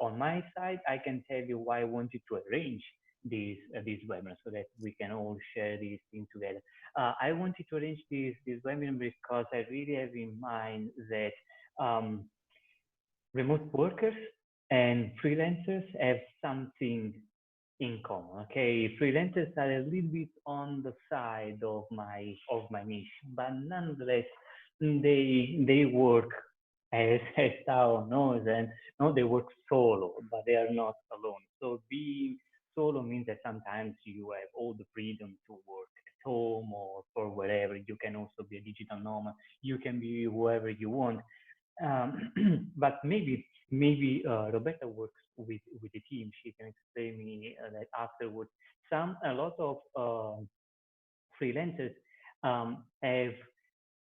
on my side, I can tell you why I wanted to arrange these webinars so that we can all share these things together. I wanted to arrange this webinar because I really have in mind that um, remote workers and freelancers have something in common. Okay, freelancers are a little bit on the side of my niche, but nonetheless, they work as Tao knows, and no, they work solo, but they are not alone. So being solo means that sometimes you have all the freedom to work at home or for wherever. You can also be a digital nomad. You can be whoever you want. But maybe Roberta works with the team. She can explain me that afterwards. A lot of freelancers have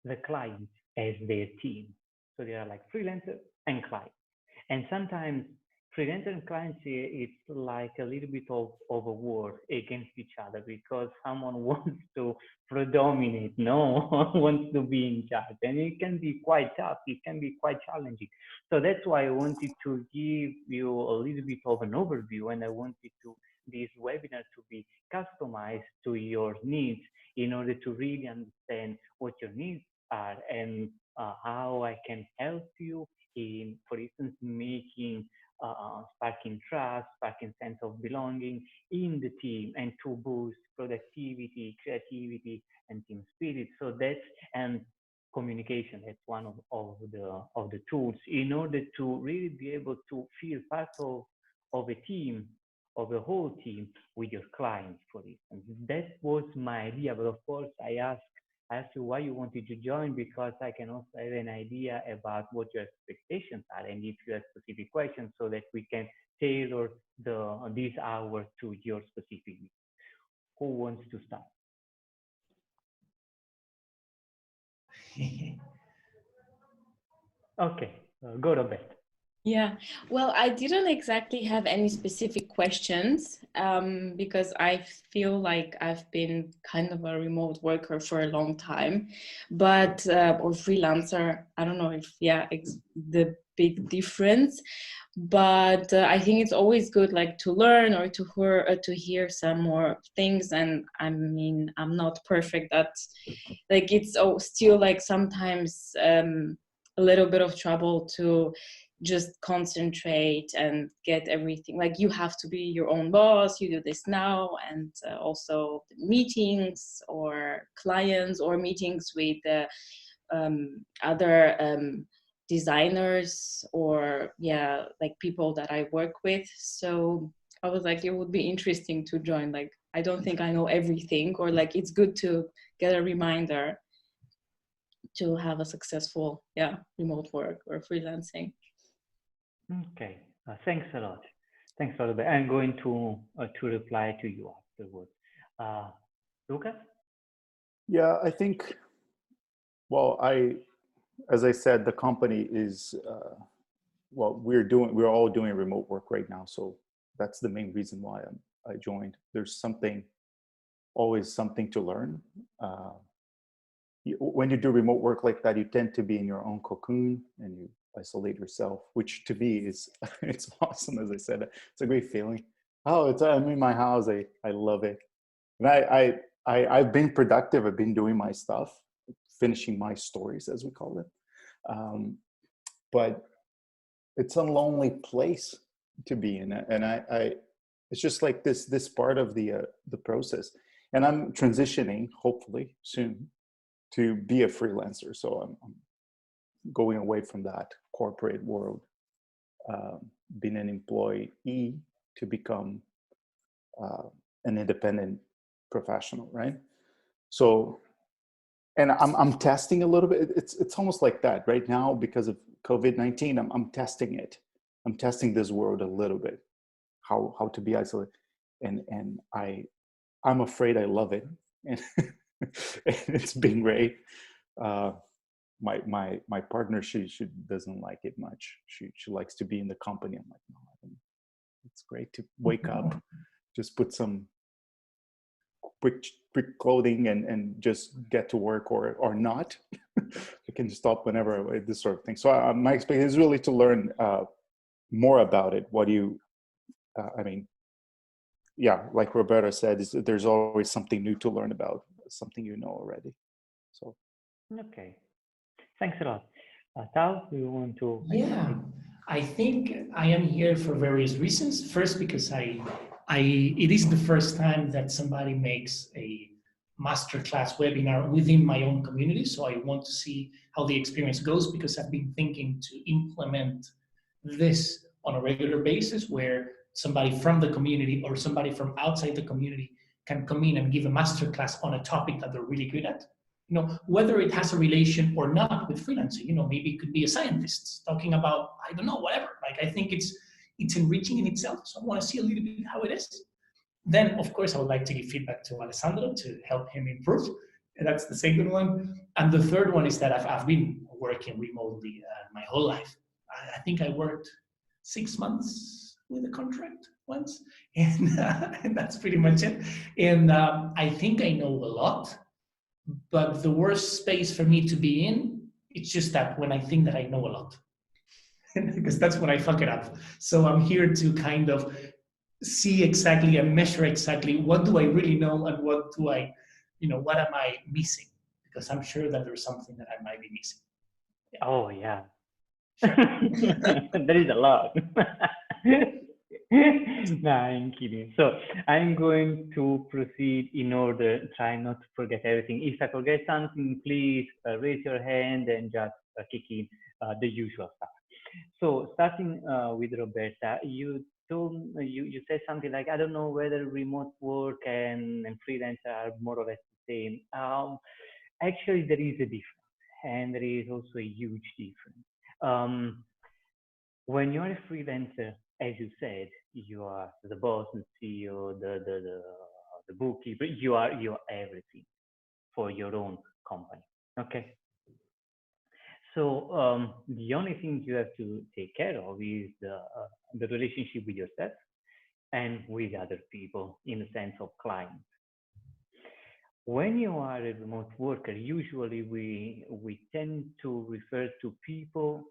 the clients as their team, so they are like freelancer and client. And sometimes freelancer and clients, it's like a little bit of a war against each other because someone wants to predominate, no wants to be in charge. And it can be quite tough, it can be quite challenging. So that's why I wanted to give you a little bit of an overview, and I wanted to this webinar to be customized to your needs in order to really understand what your needs are and how I can help you in, for instance, making sparking trust, sparking sense of belonging in the team, and to boost productivity, creativity, and team spirit. So that's and communication. That's one of the tools in order to really be able to feel part of a team, of a whole team with your clients, for instance. That was my idea, but of course, I asked you why you wanted to join because I can also have an idea about what your expectations are and if you have specific questions so that we can tailor this hour to your specific needs. Who wants to start? Okay, go to bed. Yeah, well, I didn't exactly have any specific questions because I feel like I've been kind of a remote worker for a long time, but or freelancer. I don't know if the big difference, but I think it's always good like to learn or to hear some more things. And I mean, I'm not perfect. That's like it's still like sometimes a little bit of trouble to just concentrate and get everything. Like you have to be your own boss, you do this now, and also meetings or clients or meetings with other designers or like people that I work with. So I was like, it would be interesting to join. Like I don't think I know everything, or like it's good to get a reminder to have a successful remote work or freelancing. Okay, thanks a lot. Thanks a lot. I'm going to reply to you afterwards. Lucas? Yeah, I think, well, as I said, the company is, we're all doing remote work right now. So that's the main reason why I joined. There's always something to learn. When you do remote work like that, you tend to be in your own cocoon and you isolate yourself, which to me is, it's awesome. As I said, it's a great feeling. Oh, I'm in my house. I love it. And I've been productive. I've been doing my stuff, finishing my stories, as we call it. But it's a lonely place to be in, and it's just like this part of the process. And I'm transitioning, hopefully soon, to be a freelancer. So I'm going away from that corporate world, being an employee, to become an independent professional, right? So, and I'm testing a little bit. It's almost like that right now because of COVID-19. I'm testing it. I'm testing this world a little bit, how to be isolated, and I'm afraid I love it, and it's been great. My partner, she doesn't like it much. She likes to be in the company. I'm like, no, it's great to wake up, just put some quick clothing and just get to work or not. I can stop whenever, this sort of thing. So my experience is really to learn more about it, what do you, I mean, yeah, like Roberta said, is that there's always something new to learn about, something you know already. So Okay, thanks a lot. Tao, do you want to Yeah, explain? I think I am here for various reasons. First, because it is the first time that somebody makes a masterclass webinar within my own community. So I want to see how the experience goes because I've been thinking to implement this on a regular basis where somebody from the community or somebody from outside the community can come in and give a masterclass on a topic that they're really good at. Whether it has a relation or not with freelancing, maybe it could be a scientist talking about, I don't know, whatever. Like, I think it's enriching in itself. So I want to see a little bit how it is. Then, of course, I would like to give feedback to Alessandro to help him improve. And that's the second one. And the third one is that I've been working remotely my whole life. I think I worked 6 months with a contract once, and that's pretty much it. And I think I know a lot, but the worst space for me to be in, it's just that when I think that I know a lot, because that's when I fuck it up. So I'm here to kind of see exactly and measure exactly what do I really know and what am I missing? Because I'm sure that there's something that I might be missing. Oh, yeah. There is a lot. No, I'm kidding. So I'm going to proceed in order, try not to forget everything. If I forget something, please raise your hand and just kick in the usual stuff. So starting with Roberta, you said something like, I don't know whether remote work and freelancer are more or less the same. Actually, there is a difference, and there is also a huge difference. Um, when you're a freelancer, as you said, you are the boss and CEO, the bookkeeper. You are everything for your own company. Okay. So the only thing you have to take care of is the relationship with yourself and with other people in the sense of clients. When you are a remote worker, usually we tend to refer to people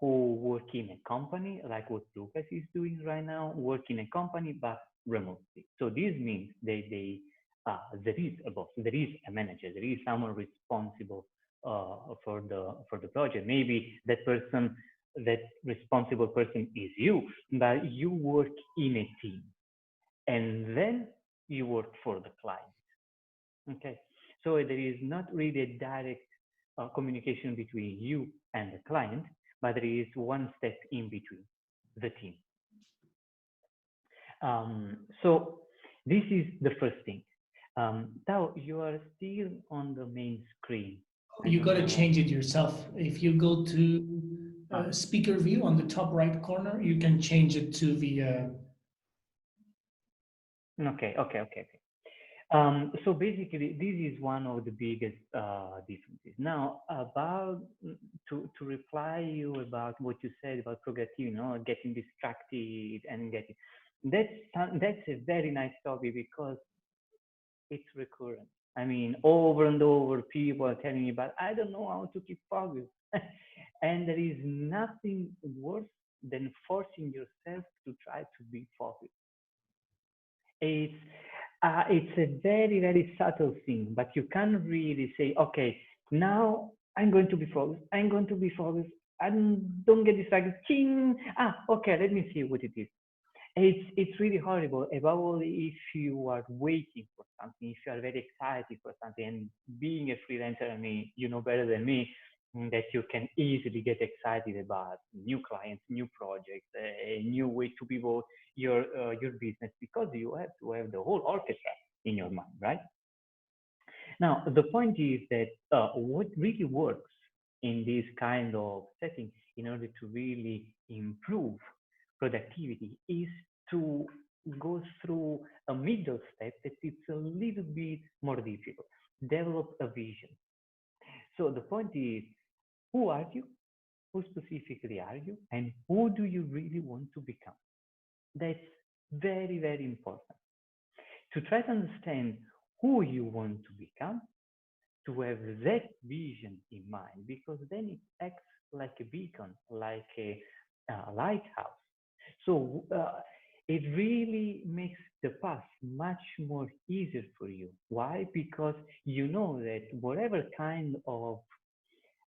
who work in a company, like what Lucas is doing right now, work in a company but remotely. So this means there is a boss, there is a manager, there is someone responsible for the project. Maybe that responsible person is you, but you work in a team, and then you work for the client. Okay, so there is not really a direct communication between you and the client, but there is one step in between, the team. So this is the first thing. Now you are still on the main screen. You got to change it yourself. If you go to speaker view on the top right corner, you can change it to the. Okay. So basically, this is one of the biggest differences. Now, about to reply you about what you said about productivity, getting distracted and getting that's a very nice topic because it's recurrent. I mean, over and over, people are telling me, but I don't know how to keep focus. And there is nothing worse than forcing yourself to try to be focused. It's it's a very, very subtle thing, but you can't really say, okay, now I'm going to be focused. I'm going to be focused. I don't get distracted. Ching! Okay, let me see what it is. It's really horrible, above all if you are waiting for something, if you are very excited for something. And being a freelancer, I mean, you know better than me that you can easily get excited about new clients, new projects, a new way to pivot your business because you have to have the whole orchestra in your mind, right? Now, the point is that what really works in this kind of setting in order to really improve productivity is to go through a middle step that it's a little bit more difficult. Develop a vision. So the point is, who are you? Who specifically are you? And who do you really want to become? That's very, very important. To try to understand who you want to become, to have that vision in mind, because then it acts like a beacon, like a lighthouse So it really makes the path much more easier for you. Why? Because you know that whatever kind of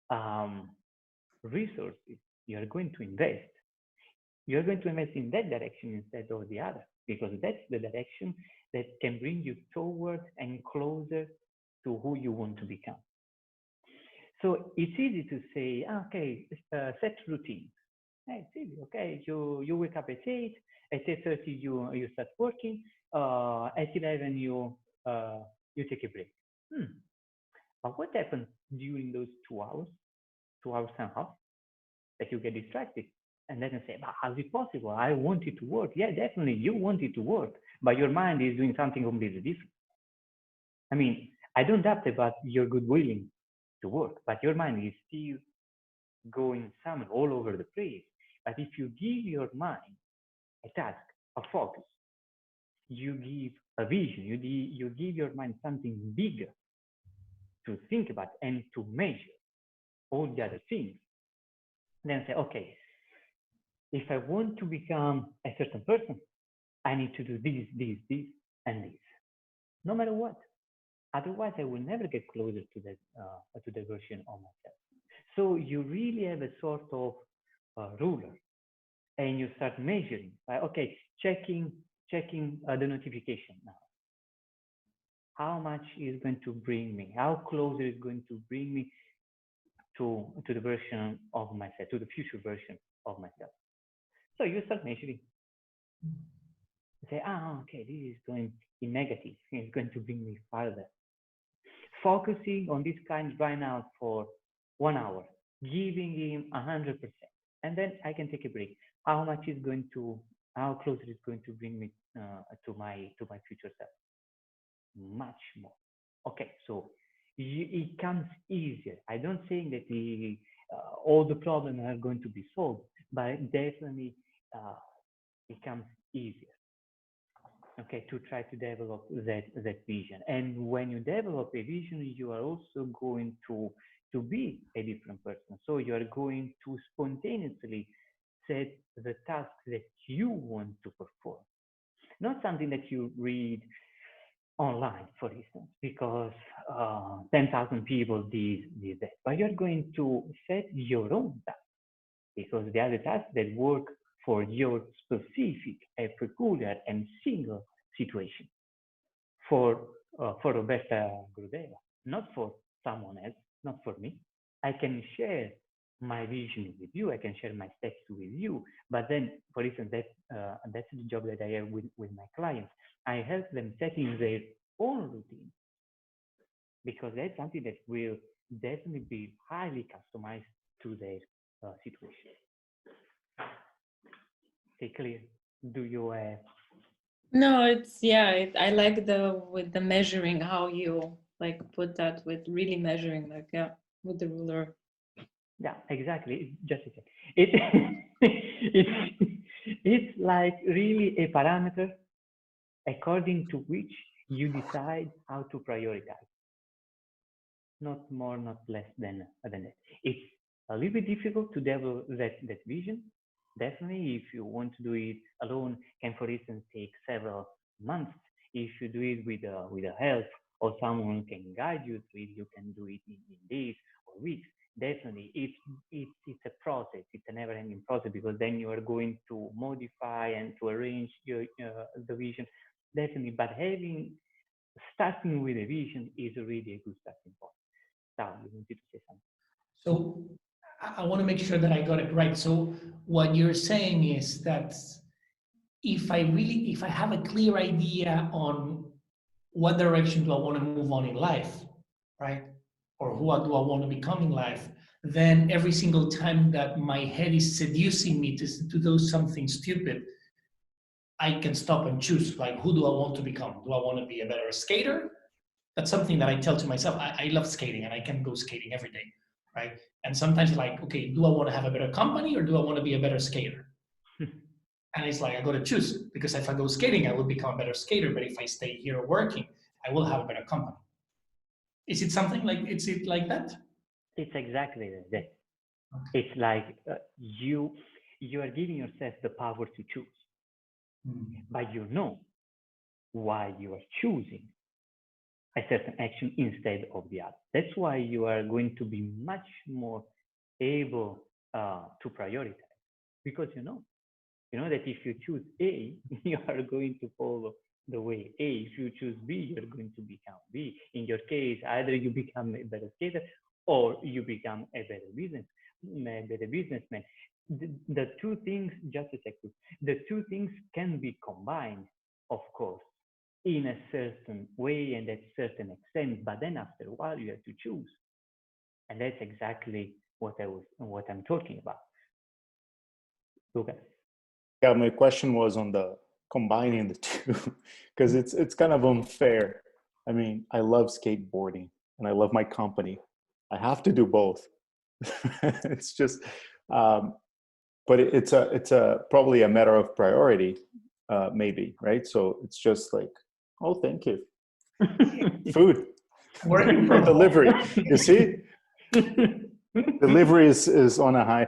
um, resources you are going to invest, you're going to invest in that direction instead of the other, because that's the direction that can bring you toward and closer to who you want to become. So it's easy to say, okay, set routine. It's easy, okay? You wake up at 8, at 8:30 you start working, at 11 you take a break. But what happens during those 2 hours, 2 hours and a half, that you get distracted? And then you say, but how is it possible? I want it to work. Yeah, definitely, you want it to work, but your mind is doing something completely different. I mean, I don't doubt about your good willing to work, but your mind is still going somewhere all over the place. But if you give your mind a task, a focus, you give a vision, you give your mind something bigger to think about and to measure all the other things, then say, okay, if I want to become a certain person, I need to do this, and this, no matter what. Otherwise, I will never get closer to that version of myself. So you really have a sort of ruler, and you start measuring. Okay, checking the notification now. How much is going to bring me? How close is going to bring me to the version of myself, to the future version of myself? So you start measuring. Say, okay, this is going in negative. It's going to bring me farther. Focusing on this kind right now for 1 hour, giving him 100%, and then I can take a break. How close is going to bring me to my future self? Much more. Okay, so it comes easier. I don't say that all the problems are going to be solved, but definitely it comes easier. Okay, to try to develop that vision. And when you develop a vision, you are also going to be a different person. So you are going to spontaneously set the tasks that you want to perform, not something that you read online, for instance, because 10,000 people did that. But you're going to set your own tasks, because the other tasks that work for your specific, peculiar, and single situation. For Roberta Grudeva, not for someone else, not for me. I can share my vision with you. I can share my steps with you. But then, for instance, that's the job that I have with my clients. I help them setting their own routine, because that's something that will definitely be highly customized to their situation. Okay, clear? Do you have? No, I like with the measuring, how you like put that, with really measuring, like, yeah, with the ruler. Yeah, exactly. Just a sec. It's like really a parameter according to which you decide how to prioritize. Not more, not less than that. It's a little bit difficult to develop that vision. Definitely, if you want to do it alone, can, for instance, take several months. If you do it with a help or someone who can guide you through it, you can do it in days or weeks. Definitely, it's a process. It's a never-ending process, because then you are going to modify and to arrange your the vision. Definitely, but starting with a vision is really a good starting point. Now, you wanted to say something. So I want to make sure that I got it right. So what you're saying is that if I have a clear idea on what direction do I want to move on in life, right? Or who do I want to become in life, then every single time that my head is seducing me to do something stupid, I can stop and choose, like, who do I want to become? Do I want to be a better skater? That's something that I tell to myself. I love skating and I can go skating every day, right? And sometimes, like, okay, do I want to have a better company or do I want to be a better skater? And it's like, I got to choose, because if I go skating, I will become a better skater. But if I stay here working, I will have a better company. Is it something like, is it like that? It's exactly that. It's like you are giving yourself the power to choose, Mm. but you know why you are choosing a certain action instead of the other. That's why you are going to be much more able to prioritize, because you know that if you choose A, you are going to follow the way A. If you choose B, you're going to become B. In your case, either you become a better skater or you become a better businessman. The two things, just a second, the two things can be combined, of course, in a certain way and at a certain extent, but then after a while you have to choose. And that's exactly what I'm talking about. Lucas. Yeah, my question was on the combining the two, because it's kind of unfair. I mean, I love skateboarding and I love my company. I have to do both. It's just, but it's a probably a matter of priority, maybe, right? So it's just like, oh, thank you, food, Working from home. delivery. You see, delivery is on a high.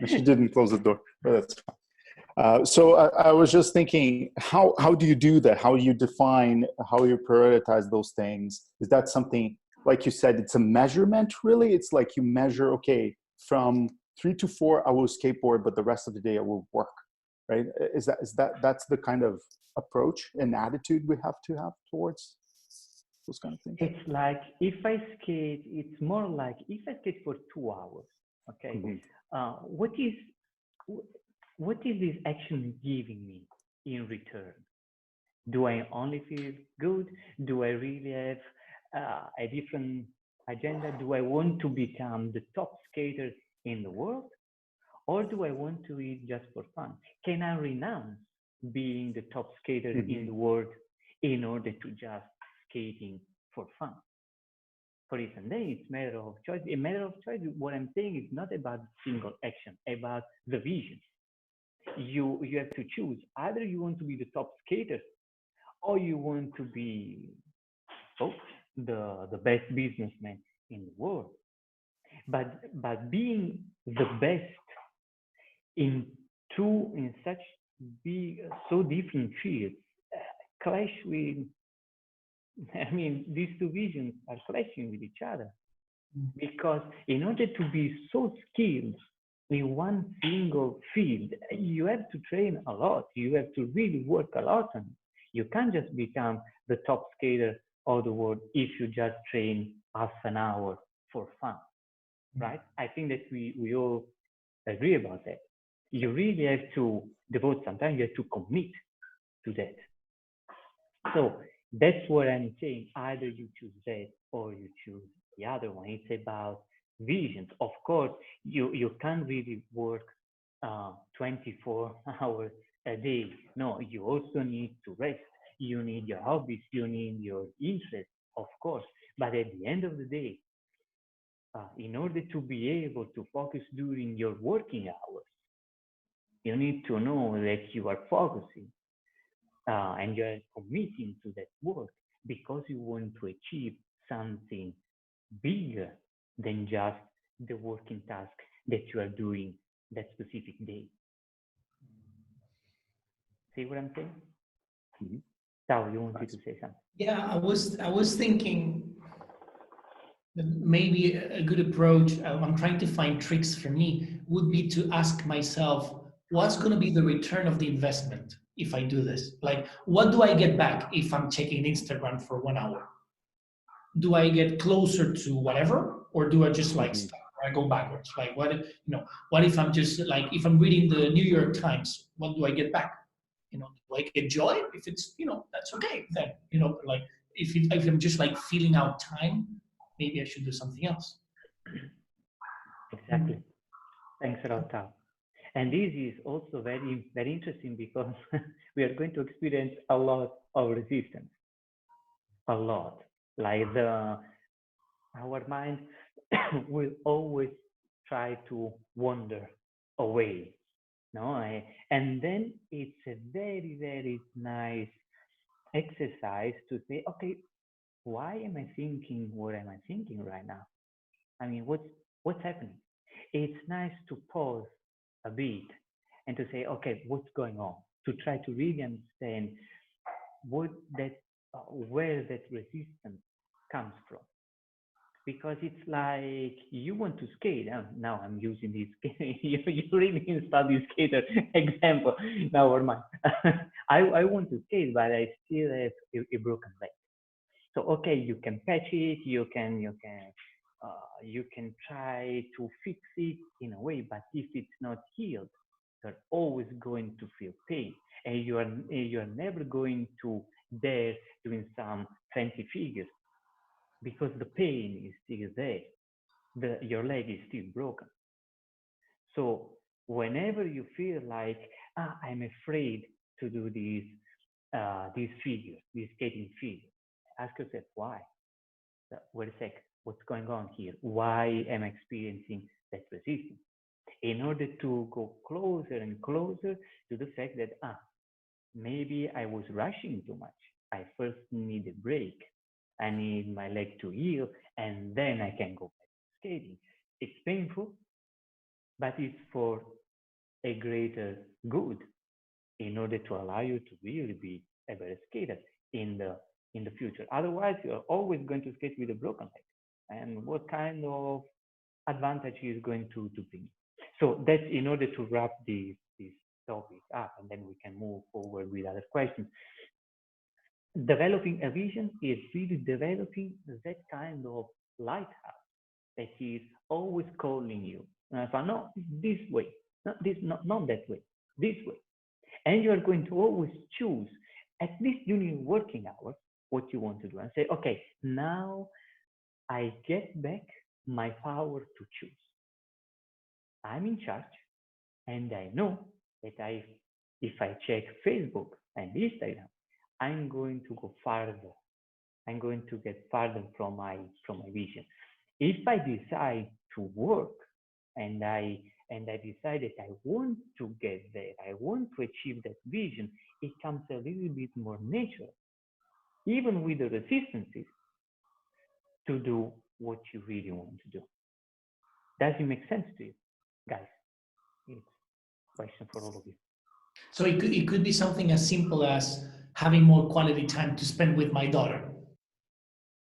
She didn't close the door, but that's fine. So I was just thinking, how do you do that? How do you define, how you prioritize those things? Is that something, like you said, it's a measurement, really? It's like you measure, okay, from 3 to 4, I will skateboard, but the rest of the day I will work, right? That's the kind of approach and attitude we have to have towards those kind of things? It's like if I skate, it's more like if I skate for 2 hours, okay? Mm-hmm. What is this action giving me in return? Do I only feel good? Do I really have a different agenda? Do I want to become the top skater in the world? Or do I want to eat just for fun? Can I renounce being the top skater in the world in order to just skating for fun? For instance, then it's a matter of choice. A matter of choice, what I'm saying is not about single action, about the vision. You have to choose. Either you want to be the top skater or you want to be the best businessman in the world. But being the best in such big, so different fields clash with. I mean, these two visions are clashing with each other, because in order to be so skilled in one single field, you have to train a lot. You have to really work a lot on it. You can't just become the top skater of the world if you just train half an hour for fun, right? I think that we all agree about that. You really have to devote some time. You have to commit to that. So that's what I'm saying. Either you choose that or you choose the other one. It's about visions. Of course, you can't really work 24 hours a day. No, you also need to rest. You need your hobbies. You need your interests, of course. But at the end of the day, in order to be able to focus during your working hours, you need to know that you are focusing and you're committing to that work because you want to achieve something bigger than just the working task that you are doing that specific day. See what I'm saying? Mm-hmm. Tao, you wanted to say something? Yeah, I was thinking that maybe a good approach, I'm trying to find tricks for me, would be to ask myself, what's going to be the return of the investment if I do this? Like, what do I get back if I'm checking Instagram for 1 hour? Do I get closer to whatever, or do I just like stop, or I go backwards? Like, what if I'm just like, if I'm reading the New York Times, what do I get back? Do I get joy? If it's, that's okay. Then, like if I'm just like feeling out time, maybe I should do something else. Exactly. Thanks a lot, Tao. And this is also very, very interesting because we are going to experience a lot of resistance. A lot. Like our mind will always try to wander away. No, and then it's a very, very nice exercise to say, okay, why am I thinking what am I thinking right now? I mean, what's happening? it's nice to pause a bit and to say, okay, what's going on? To try to really understand what that, where that resistance comes from. Because it's like you want to skate. Now I'm using this. You really installed this skater example. Now or mine. I want to skate, but I still have a broken leg. So okay, you can patch it, you can try to fix it in a way, but if it's not healed, you're always going to feel pain, and you are never going to dare doing some fancy figures because the pain is still there. Your leg is still broken. So whenever you feel like I'm afraid to do these figures, these skating figures, ask yourself why. Wait a sec, what's going on here? Why am I experiencing that resistance? In order to go closer and closer to the fact that maybe I was rushing too much. I first need a break. I need my leg to heal, and then I can go back to skating. It's painful, but it's for a greater good in order to allow you to really be a better skater in the future. Otherwise, you're always going to skate with a broken leg. And what kind of advantage is going to bring? So that's in order to wrap this topic up, and then we can move forward with other questions. Developing a vision is really developing that kind of lighthouse that is always calling you. But no, this way, not that way, this way. And you are going to always choose, at least during working hours, what you want to do and say, okay, now I get back my power to choose. I'm in charge, and I know that if I check Facebook and Instagram, I'm going to go farther. I'm going to get farther from my vision. If I decide to work and I decide that I want to get there, I want to achieve that vision, it comes a little bit more natural, even with the resistances, to do what you really want to do. Does it make sense to you, guys? It's a question for all of you. So it could be something as simple as having more quality time to spend with my daughter.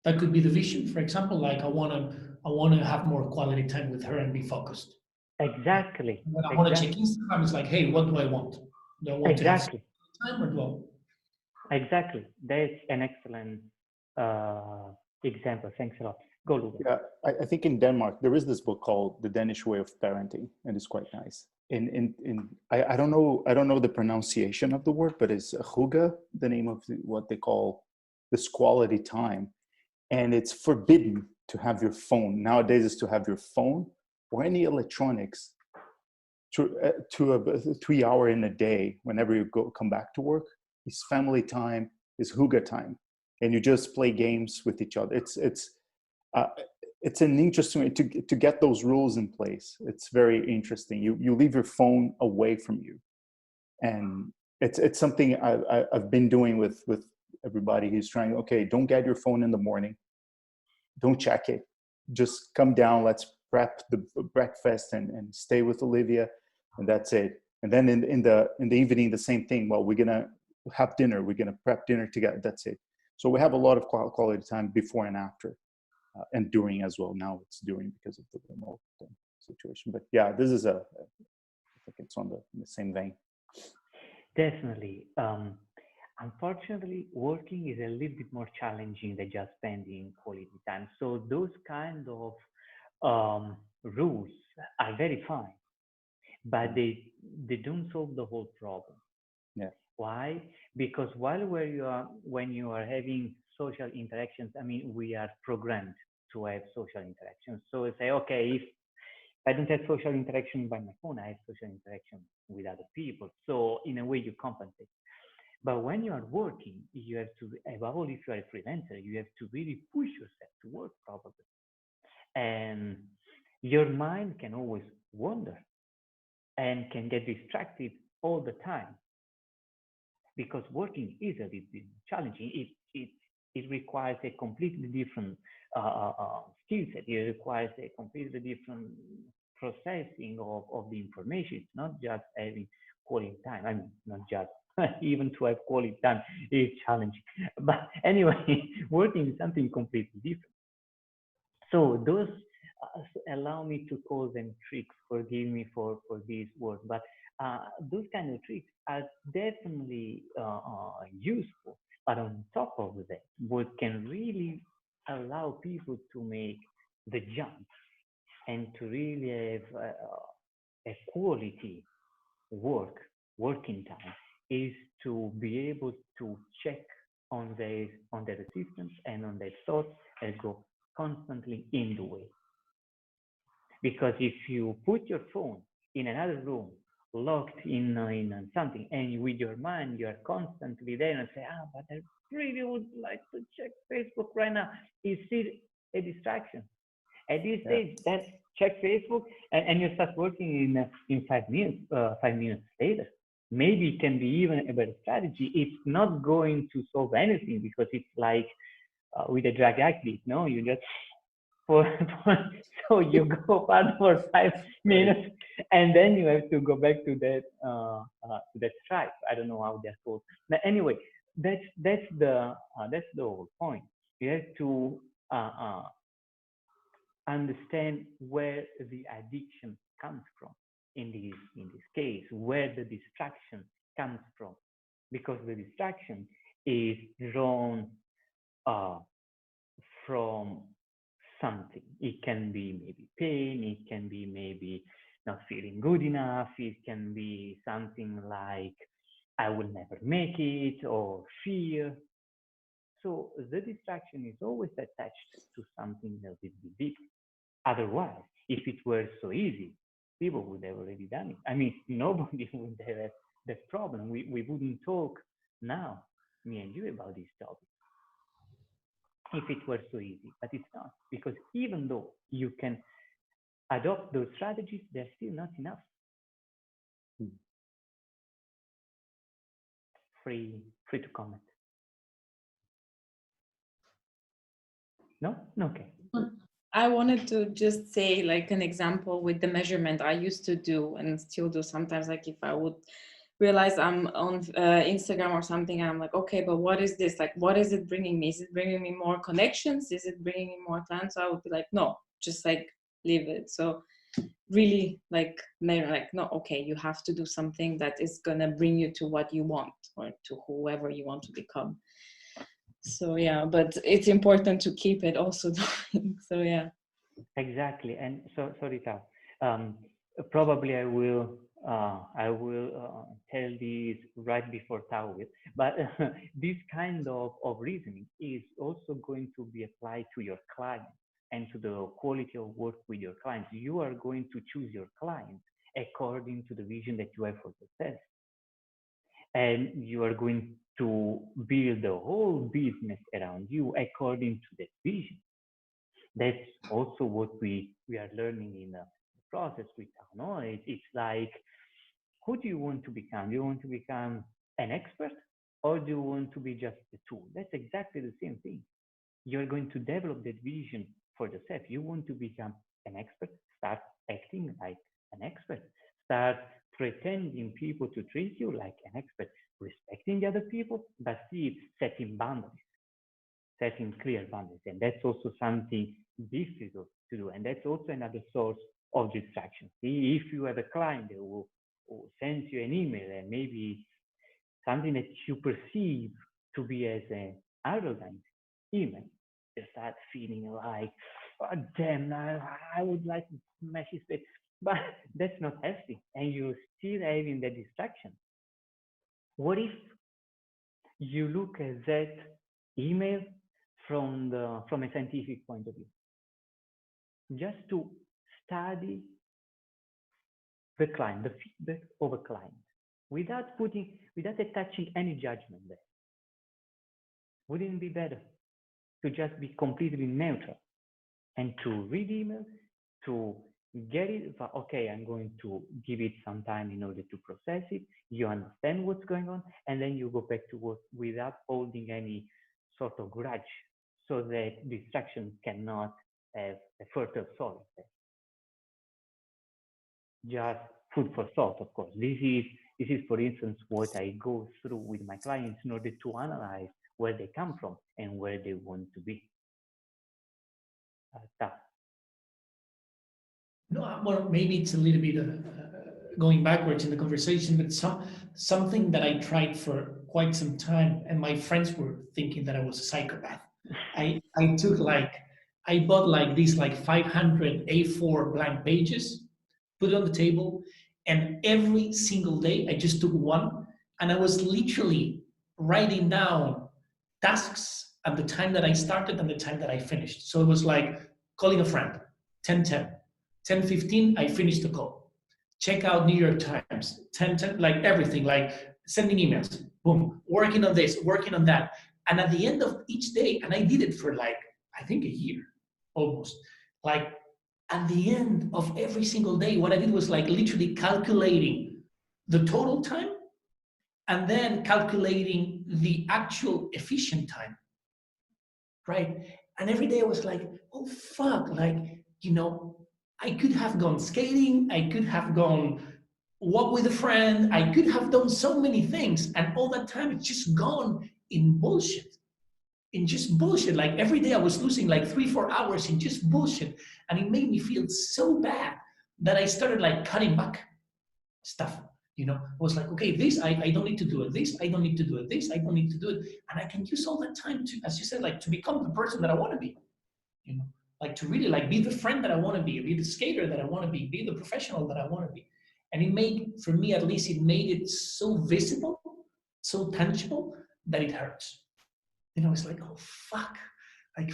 That could be the vision, for example, like I wanna have more quality time with her and be focused. Exactly. When I want to check Exactly. Instagram, it's like, hey, what do I want? Do I want to have Exactly. time or do Exactly. That's an excellent example. Thanks a lot. Go, Luca. Yeah, I think in Denmark there is this book called The Danish Way of Parenting, and it's quite nice. I don't know the pronunciation of the word, but it's hygge, the name of what they call this quality time, and it's forbidden to have your phone nowadays. Is to have your phone or any electronics to a 3 hour in a day whenever you come back to work. Is family time, is hygge time, and you just play games with each other. Uh, it's an interesting way to get those rules in place. It's very interesting. You leave your phone away from you, and it's something I've been doing with everybody who's trying. Okay, don't get your phone in the morning. Don't check it. Just come down. Let's prep the breakfast and stay with Olivia, and that's it. And then in the evening, the same thing. Well, we're gonna have dinner. We're gonna prep dinner together. That's it. So we have a lot of quality time before and after. And during as well. Now it's during because of the remote situation. But yeah, this is I think it's on the same vein. Definitely. Unfortunately, working is a little bit more challenging than just spending quality time. So those kind of rules are very fine, but they don't solve the whole problem. Yeah. Why? Because when you are having social interactions, I mean, we are programmed to have social interactions. So we say, okay, if I don't have social interaction by my phone, I have social interaction with other people. So in a way, you compensate. But when you are working, you have to, above all, if you are a freelancer, you have to really push yourself to work probably. And your mind can always wander and can get distracted all the time because working is a little bit challenging. It requires a completely different skill set. It requires a completely different processing of the information. It's not just having quality time. I mean, not just even to have quality time is challenging. But anyway, working is something completely different. So those allow me to call them tricks. Forgive me for these words, but those kind of tricks are definitely useful. But on top of that, what can really allow people to make the jump and to really have a quality working time is to be able to check on their assistance and on their thoughts and go constantly in the way. Because if you put your phone in another room, locked in something, and with your mind you are constantly there and say, but I really would like to check Facebook right now. Is it a distraction? At this stage, that's check Facebook, and you start working in 5 minutes. 5 minutes later, maybe it can be even a better strategy. It's not going to solve anything because it's like with a drug addict. No, you just for, so you go out for 5 minutes, and then you have to go back to that stripe. I don't know how they're called. But anyway, that's the whole point. You have to understand where the addiction comes from in this case, where the distraction comes from, because the distraction is drawn uh, from something. It can be maybe pain, it can be maybe not feeling good enough, it can be something like I will never make it, or fear. So the distraction is always attached to something that is deep. Otherwise, if it were so easy, people would have already done it. I mean, nobody would have that problem. We wouldn't talk now, me and you, about this topic if it were so easy, but it's not. Because even though you can adopt those strategies, they're still not enough. Free to comment. No? Okay. I wanted to just say like an example with the measurement I used to do and still do sometimes, like if I would realize I'm on Instagram or something, I'm like, okay, but what is this? Like, what is it bringing me? Is it bringing me more connections? Is it bringing me more time? So I would be like, no, just like leave it. So really like, no, okay, you have to do something that is gonna bring you to what you want or to whoever you want to become. So yeah, but it's important to keep it also doing. So yeah. Exactly. And so, sorry, Tao. Probably I will tell these right before Tao will. But this kind of reasoning is also going to be applied to your clients and to the quality of work with your clients. You are going to choose your clients according to the vision that you have for yourself. And you are going to build the whole business around you according to that vision. That's also what we are learning in the process with Tao. It's like, who do you want to become? Do you want to become an expert, or do you want to be just a tool? That's exactly the same thing. You're going to develop that vision for yourself. You want to become an expert, start acting like an expert, start pretending people to treat you like an expert, respecting the other people, but still setting boundaries, setting clear boundaries. And that's also something difficult to do. And that's also another source of distraction. If you have a client who sends you an email and maybe something that you perceive to be as an arrogant email, you start feeling like, oh, damn, I would like to smash his face. But that's not healthy. And you're still having that distraction. What if you look at that email from a scientific point of view? Just to study the client, the feedback of a client, without attaching any judgment there. Wouldn't it be better to just be completely neutral and to read email, to get it? Okay, I'm going to give it some time in order to process it. You understand what's going on, and then you go back to work without holding any sort of grudge, so that distraction cannot have a further soil there. just food for thought, of course. This is, for instance, what I go through with my clients in order to analyze where they come from and where they want to be. Tough. No, well, maybe it's a little bit going backwards in the conversation, but something that I tried for quite some time, and my friends were thinking that I was a psychopath. I took like I bought like these like 500 A4 blank pages, put it on the table, and every single day I just took one, and I was literally writing down tasks at the time that I started and the time that I finished. So it was like calling a friend, 10:10. 10:15, I finished the call. Check out New York Times, 10:10, like everything, like sending emails, boom, working on this, working on that. And at the end of each day, and I did it for like, I think a year almost, like at the end of every single day, what I did was like literally calculating the total time and then calculating the actual efficient time, right? And every day I was like, oh fuck, like, you know, I could have gone skating, I could have gone walk with a friend, I could have done so many things, and all that time it's just gone in bullshit. In just bullshit. Like every day I was losing like 3-4 hours in just bullshit. And it made me feel so bad that I started like cutting back stuff. You know, I was like, okay, this I don't need to do it. This I don't need to do it. This I don't need to do it. And I can use all that time to, as you said, like to become the person that I want to be. You know, like to really like be the friend that I want to be the skater that I want to be the professional that I want to be. And it made, for me at least, it made it so visible, so tangible that it hurts. And I was like, oh fuck, like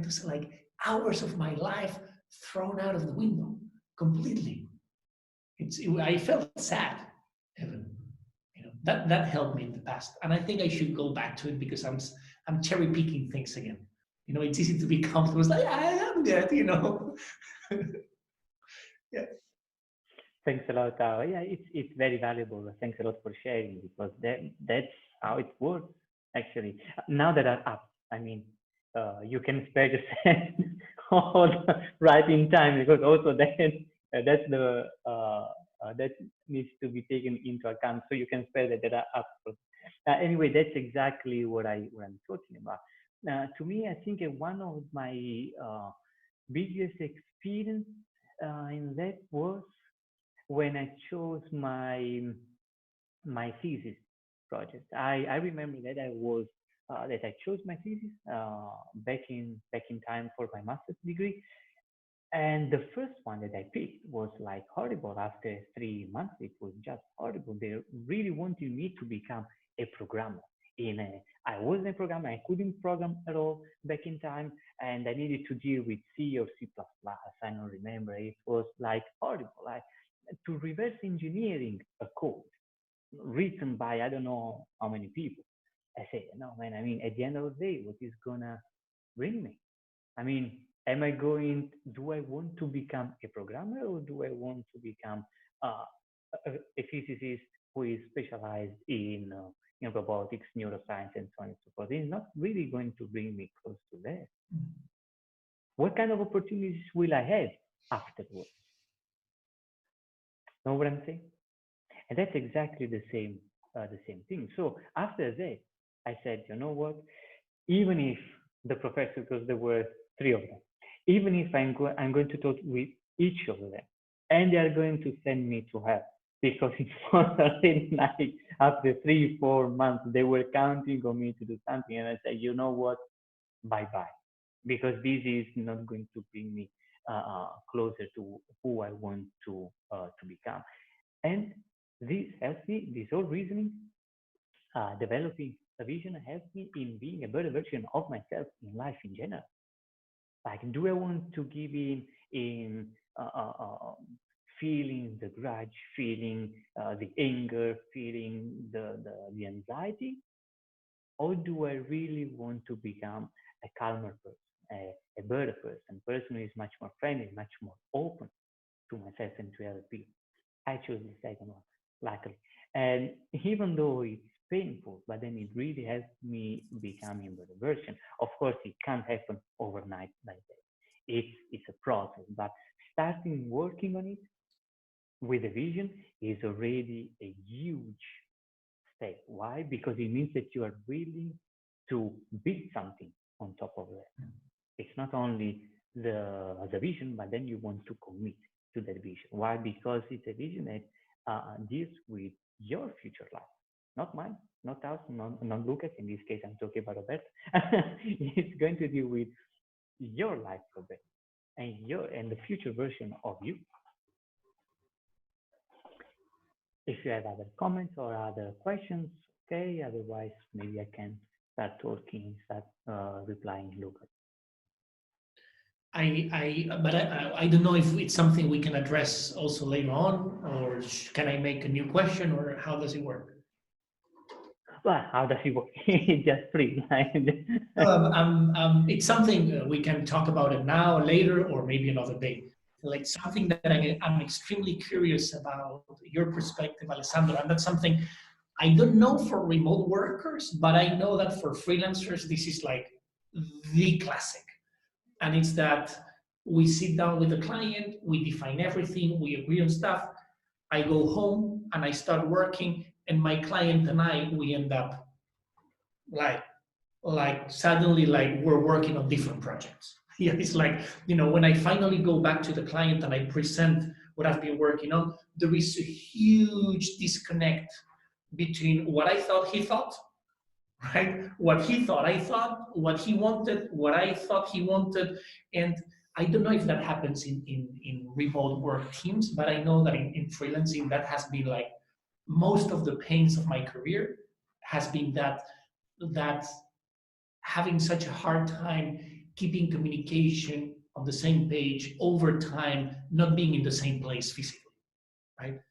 this like hours of my life thrown out of the window completely. I felt sad, Evan. You know, that helped me in the past, and I think I should go back to it because I'm cherry picking things again. You know, it's easy to be comfortable. It's like I am that, you know. Yeah. Thanks a lot. Yeah, it's very valuable. Thanks a lot for sharing because that's how it works actually. Now that are up, I mean, you can spare the sand all right in time because also then that's the that needs to be taken into account. So you can spare that data up. Anyway, that's exactly what I'm talking about. To me, I think one of my biggest experience in that was when I chose my thesis project. I remember that I chose my thesis back in time for my master's degree, and the first one that I picked was like horrible. After 3 months, it was just horrible. They really wanted me to become a programmer. I wasn't a programmer. I couldn't program at all back in time, and I needed to deal with C or C++. I don't remember. It was like horrible. Like to reverse engineering a code written by I don't know how many people. I said, no, man. I mean, at the end of the day, what is gonna bring me? I mean, do I want to become a programmer or do I want to become uh, a physicist who is specialized in robotics, neuroscience, and so on and so forth? It's not really going to bring me close to that. What kind of opportunities will I have afterwards? Know what I'm saying? And that's exactly the same thing. So after that, I said, you know what? Even if the professor, because there were three of them, even if I'm going to talk with each of them, and they are going to send me to hell because it was already like after 3-4 months they were counting on me to do something, and I said, you know what, bye bye, because this is not going to bring me closer to who I want to become. And this helps me. This whole reasoning, developing a vision, helps me in being a better version of myself in life in general. Like, do I want to give in feeling the grudge, feeling the anger, feeling the anxiety, or do I really want to become a calmer person, a better person who is much more friendly, much more open to myself and to other people? I chose the second one, luckily. And even though it's painful, but then it really helps me becoming a better version. Of course, it can't happen overnight like that. It's a process, but starting working on it with a vision is already a huge step. Why? Because it means that you are willing to build something on top of that. It's not only the vision, but then you want to commit to that vision. Why? Because it's a vision that deals with your future life, not mine, not us, not Lucas. In this case, I'm talking about Robert. It's going to deal with your life, Robert, and the future version of you. If you have other comments or other questions, okay. Otherwise, maybe I can start talking, start replying, Lucas. I don't know if it's something we can address also later on, or can I make a new question, or how does it work? Well, how does it work? Just free. It's something we can talk about it now, later, or maybe another day. Like something that I'm extremely curious about your perspective, Alessandro, and that's something I don't know for remote workers, but I know that for freelancers, this is like the classic. And it's that we sit down with the client, we define everything, we agree on stuff. I go home and I start working, and my client and I, we end up like suddenly like we're working on different projects. Yeah, it's like, when I finally go back to the client and I present what I've been working on, there is a huge disconnect between what I thought he thought, right? What he thought I thought, what he wanted, what I thought he wanted. And I don't know if that happens in remote work teams, but I know that in freelancing, that has been like most of the pains of my career has been that having such a hard time keeping communication on the same page over time, not being in the same place physically, right?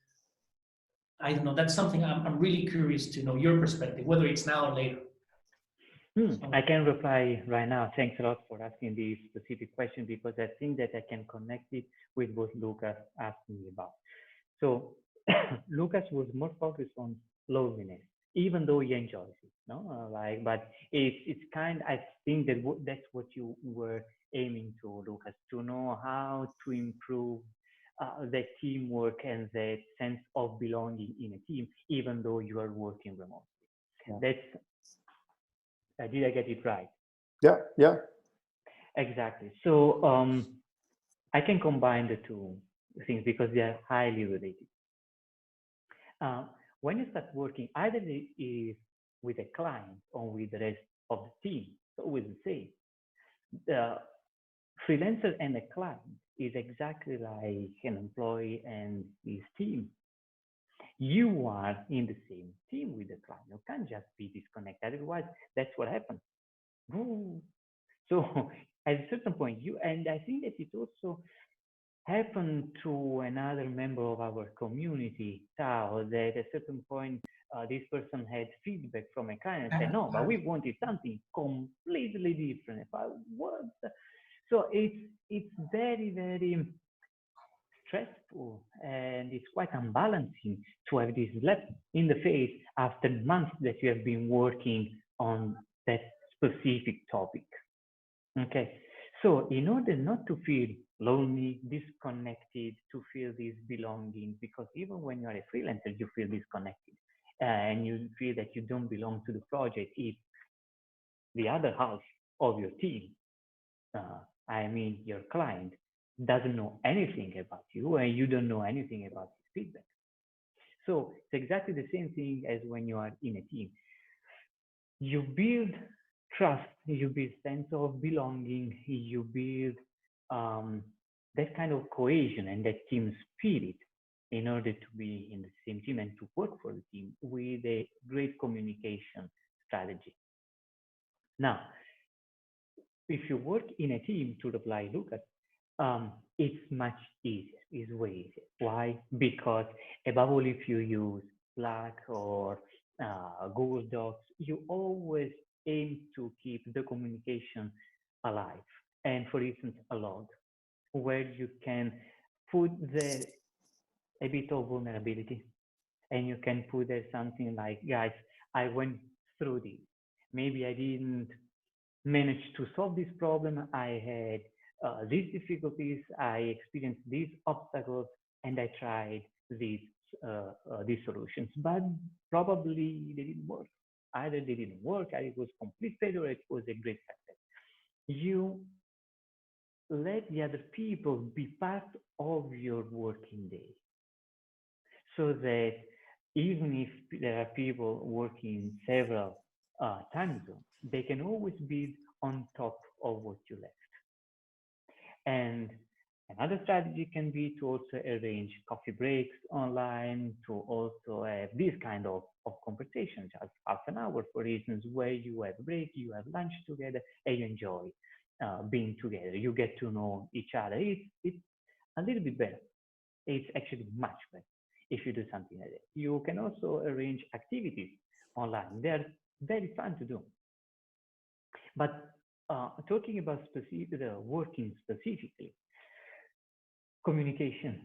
I don't know. That's something I'm really curious to know your perspective, whether it's now or later. I can reply right now. Thanks a lot for asking this specific question, because I think that I can connect it with what Lucas asked me about. So Lucas was more focused on loneliness, even though he enjoys it, no? But it's kind. I think that that's what you were aiming to, Lucas, to know how to improve the teamwork and the sense of belonging in a team, even though you are working remotely. Yeah. Did I get it right? Yeah. Exactly. So I can combine the two things because they are highly related. When you start working, either it is with a client or with the rest of the team, it's always the same. The freelancer and a client is exactly like an employee and his team. You are in the same team with the client. You can't just be disconnected. Otherwise, that's what happens. So at a certain point, and I think that it also happened to another member of our community, Tao, that at a certain point, this person had feedback from a client and said, no, but we wanted something completely different. So it's very, very stressful, and it's quite unbalancing to have this slap in the face after months that you have been working on that specific topic. Okay, so in order not to feel lonely, disconnected, to feel this belonging, because even when you are a freelancer, you feel disconnected and you feel that you don't belong to the project if the other half of your team, I mean your client, doesn't know anything about you and you don't know anything about his feedback. So it's exactly the same thing as when you are in a team. You build trust, you build sense of belonging, you build that kind of cohesion and that team spirit in order to be in the same team and to work for the team with a great communication strategy. Now, if you work in a team, to reply Lucas, it's much easier, it's way easier. Why? Because above all, if you use Slack or Google Docs, you always aim to keep the communication alive. And for instance, a log where you can put there a bit of vulnerability, and you can put there something like, guys, I went through this. Maybe I didn't manage to solve this problem. I had these difficulties. I experienced these obstacles, and I tried these these solutions, but probably they didn't work. Either they didn't work, either it was complete failure, or it was a great success. You let the other people be part of your working day, so that even if there are people working several time zones, they can always be on top of what you left. And another strategy can be to also arrange coffee breaks online, to also have this kind of conversations, just half an hour, for instance, where you have a break, you have lunch together, and you enjoy being together. You get to know each other. It's a little bit better. It's actually much better if you do something like that. You can also arrange activities online. They're very fun to do. But talking about specific, working specifically, communication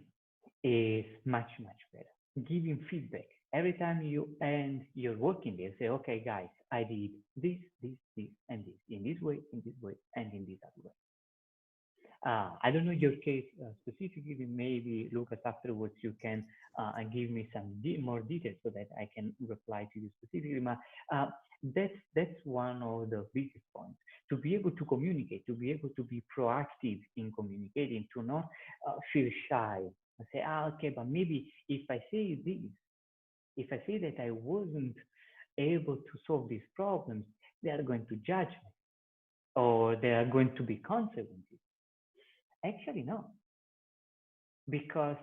is much, much better. Giving feedback. Every time you end your working day, say, okay, guys, I did this, and this, in this way, and in this other way. I don't know your case specifically. Maybe Lucas, afterwards you can give me some more details so that I can reply to you specifically. But that's one of the biggest points: to be able to communicate, to be able to be proactive in communicating, to not feel shy and say, okay, but maybe if I say this, if I say that I wasn't able to solve these problems, they are going to judge me, or there are going to be consequences. Actually, no, because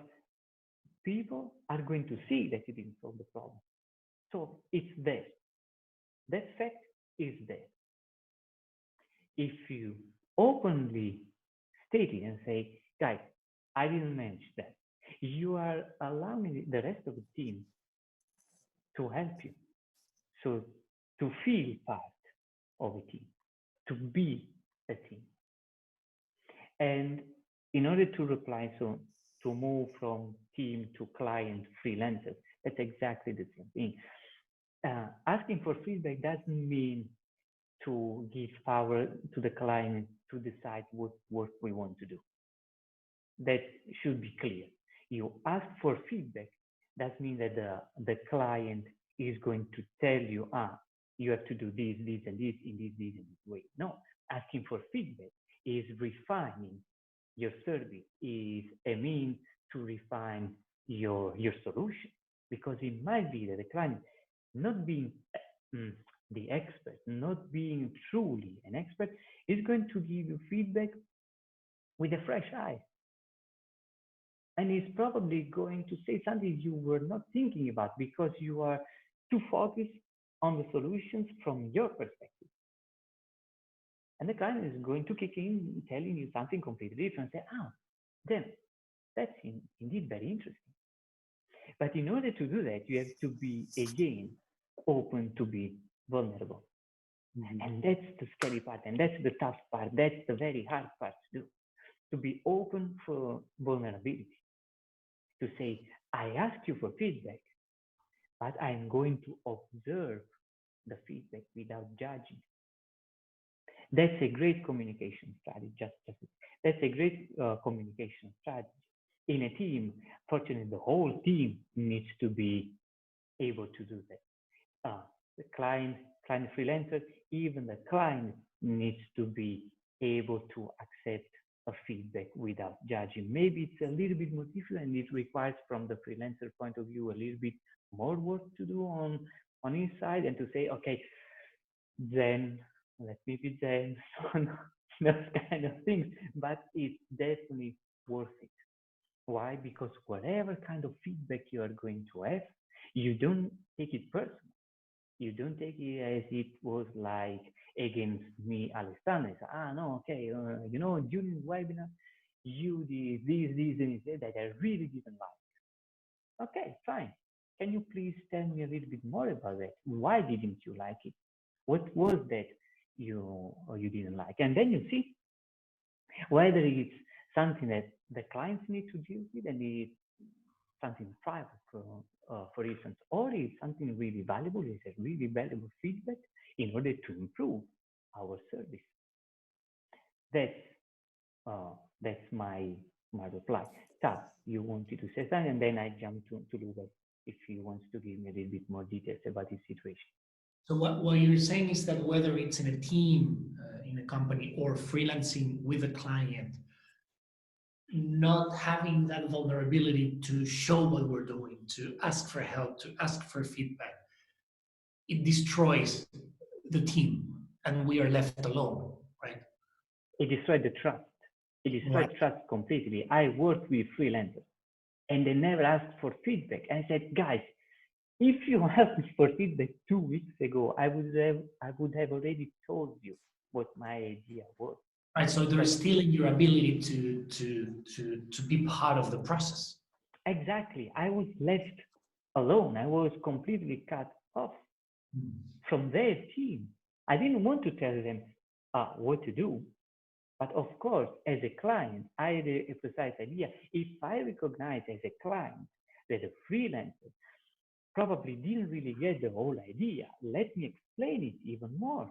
people are going to see that you didn't solve the problem. So it's there. That fact is there. If you openly state it and say, guys, I didn't manage that, you are allowing the rest of the team to help you. So to feel part of a team, to be a team. And in order to reply, so to move from team to client freelancers, that's exactly the same thing. Asking for feedback doesn't mean to give power to the client to decide what work we want to do. That should be clear. You ask for feedback, that means that the client is going to tell you, you have to do this, this, and this in this way. No, asking for feedback is refining your service, is a means to refine your solution, because it might be that the client, not being the expert, not being truly an expert, is going to give you feedback with a fresh eye. And is probably going to say something you were not thinking about because you are too focused on the solutions from your perspective. And the client is going to kick in, telling you something completely different, and say, then that's indeed very interesting. But in order to do that, you have to be, again, open to be vulnerable. Mm-hmm. And that's the scary part, and that's the tough part. That's the very hard part to do, to be open for vulnerability. To say, I asked you for feedback, but I'm going to observe the feedback without judging. That's a great communication strategy. That's a great communication strategy. In a team, fortunately, the whole team needs to be able to do that. The client freelancer, even the client needs to be able to accept a feedback without judging. Maybe it's a little bit more difficult, and it requires, from the freelancer point of view, a little bit more work to do on his side, and to say, okay, then let me be zen on those kind of things. But it's definitely worth it. Why? Because whatever kind of feedback you are going to have, you don't take it personally. You don't take it as it was like against me, Alessandro. No, okay, during the webinar, you did this, and that I really didn't like. Okay, fine. Can you please tell me a little bit more about that? Why didn't you like it? What was that you didn't like? And then you see whether it's something that the clients need to deal with, and it's something private, for instance, or it's something really valuable, it's a really valuable feedback in order to improve our service. That's my my reply. So you wanted to say something, and then I jumped to Lucas if he wants to give me a little bit more details about his situation. So what you're saying is that whether it's in a team, in a company, or freelancing with a client, not having that vulnerability to show what we're doing, to ask for help, to ask for feedback, it destroys the team and we are left alone, right? It destroyed the trust. It destroyed trust completely. I worked with freelancers and they never asked for feedback. I said, guys, if you asked me for feedback 2 weeks ago, I would have already told you what my idea was. Right, so they're stealing your ability to be part of the process. Exactly. I was left alone. I was completely cut off from their team. I didn't want to tell them what to do. But of course, as a client, I had a precise idea. If I recognize as a client that a freelancer probably didn't really get the whole idea, let me explain it even more.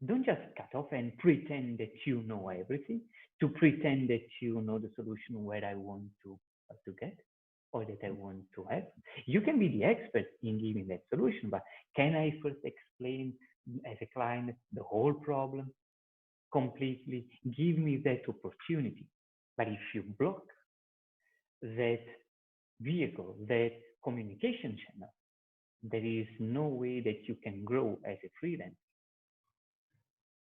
Don't just cut off and pretend that you know everything, to pretend that you know the solution where I want to get or that I want to have. You can be the expert in giving that solution, but can I first explain as a client the whole problem completely? Give me that opportunity. But if you block that vehicle, that communication channel, there is no way that you can grow as a freelancer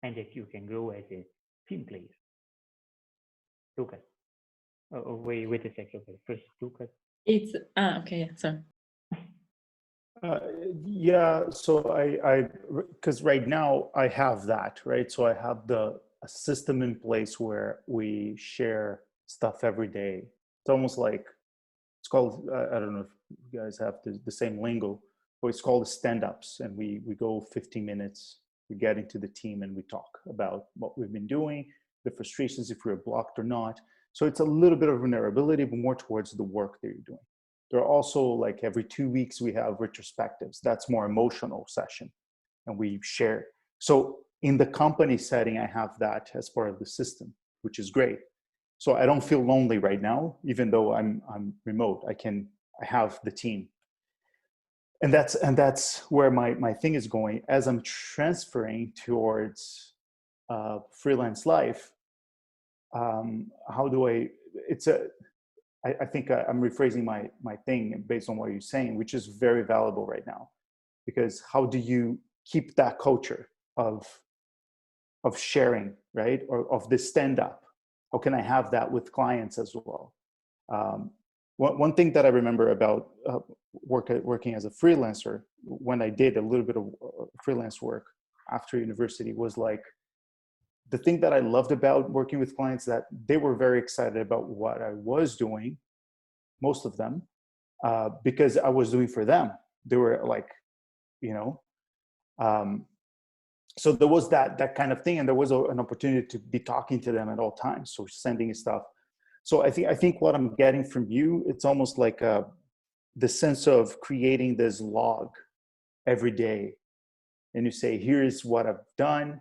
and that you can grow as a team player. Lucas. Wait a second. First, Lucas. It's okay. Yeah, sorry. Yeah, so I because right now I have that, right? So I have a system in place where we share stuff every day. It's almost like, it's called, I don't know if you guys have the same lingo, but it's called stand-ups. And we go 15 minutes, we get into the team and we talk about what we've been doing, the frustrations, if we're blocked or not. So it's a little bit of vulnerability, but more towards the work that you're doing. There are also, like, every 2 weeks we have retrospectives. That's more emotional session and we share. So in the company setting, I have that as part of the system, which is great. So I don't feel lonely right now, even though I'm remote. I have the team. And that's where my thing is going. As I'm transferring towards freelance life, how do I think I'm rephrasing my thing based on what you're saying, which is very valuable right now, because how do you keep that culture of sharing, right? Or of this stand up? How can I have that with clients as well? One thing that I remember about working as a freelancer, when I did a little bit of freelance work after university, was like, the thing that I loved about working with clients, that they were very excited about what I was doing, most of them, because I was doing for them. They were like, so there was that kind of thing, and there was an opportunity to be talking to them at all times, so sending stuff. So I think what I'm getting from you, it's almost like the sense of creating this log every day, and you say, here's what I've done.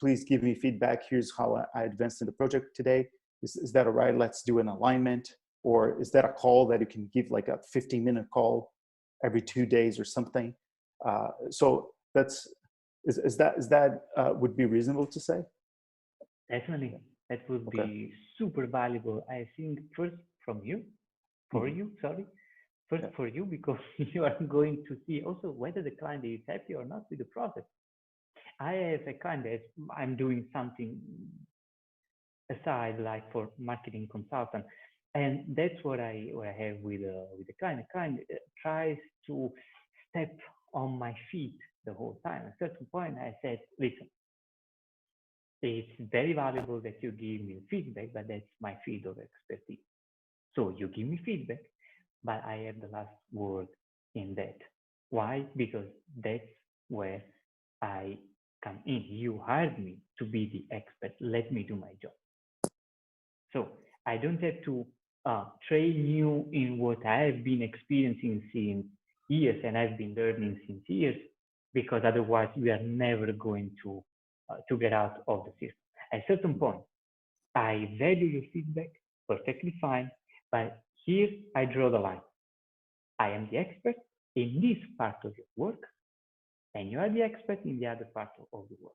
Please give me feedback. Here's how I advanced in the project today. Is that all right? Let's do an alignment. Or is that a call that you can give, like a 15-minute call every 2 days or something? So is that would be reasonable to say? Definitely. That would be super valuable. I think first for you, because you are going to see also whether the client is happy or not with the process. I have a client that I'm doing something aside, like for marketing consultant, and that's what I have with the client. The client tries to step on my feet the whole time. At a certain point, I said, "Listen, it's very valuable that you give me feedback, but that's my field of expertise. So you give me feedback, but I have the last word in that. Why? Because that's where I come in. You hired me to be the expert. Let me do my job. So I don't have to train you in what I have been experiencing since years, and I've been learning since years, because otherwise we are never going to get out of the system. At a certain point, I value your feedback, perfectly fine, but here I draw the line. I am the expert in this part of your work, and you are the expert in the other part of the work.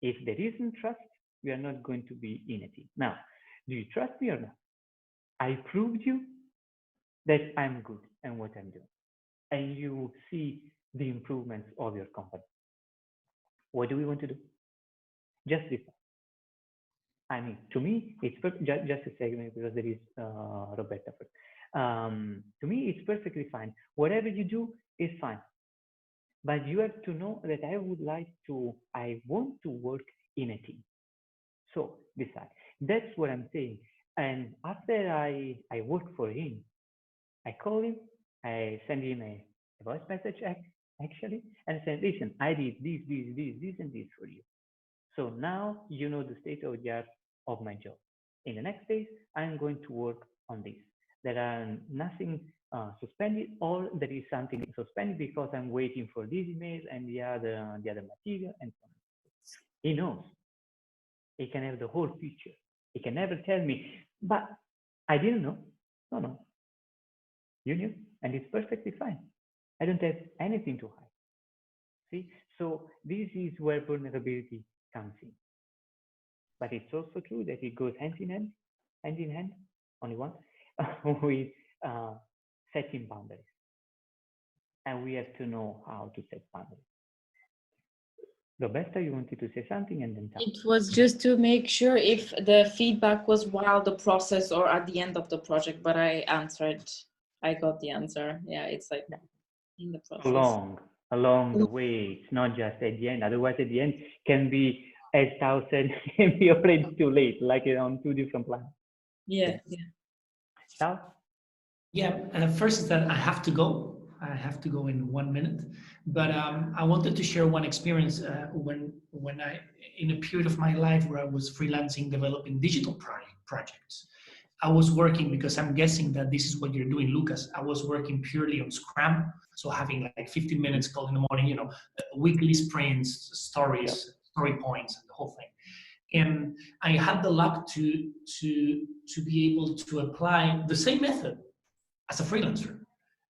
If there isn't trust, we are not going to be in a team. Now, do you trust me or not? I proved you that I'm good and what I'm doing, and you see the improvements of your company. What do we want to do? Just this. I mean, to me, it's just a segment because there is Roberta first. To me, it's perfectly fine. Whatever you do is fine. But you have to know that I want to work in a team. So decide. That's what I'm saying. And after I work for him, I call him, I send him a voice message actually, and say, listen, I did this, and this for you. So now you know the state of the art of my job. In the next days, I'm going to work on this. There are nothing suspended, or there is something suspended because I'm waiting for this email and the other material and so on. He knows. He can have the whole picture. He can never tell me, but I didn't know. No. You knew, and it's perfectly fine. I don't have anything to hide. See, so this is where vulnerability comes in. But it's also true that it goes hand in hand, only one, with setting boundaries. And we have to know how to set boundaries. Roberta, you wanted to say something and then tell. It was just to make sure if the feedback was while the process or at the end of the project, but I answered. I got the answer. Yeah, it's like in the process. Along the way. It's not just at the end. Otherwise, at the end can be, as Tao said, can be already too late, like on two different plans. Yeah. Tao? Yeah, first is that I have to go. I have to go in 1 minute, but I wanted to share one experience when I, in a period of my life where I was freelancing, developing digital projects. I was working, because I'm guessing that this is what you're doing, Lucas. I was working purely on Scrum, so having like 15 minutes call in the morning, weekly sprints, stories, story points, and the whole thing. And I had the luck to be able to apply the same method as a freelancer.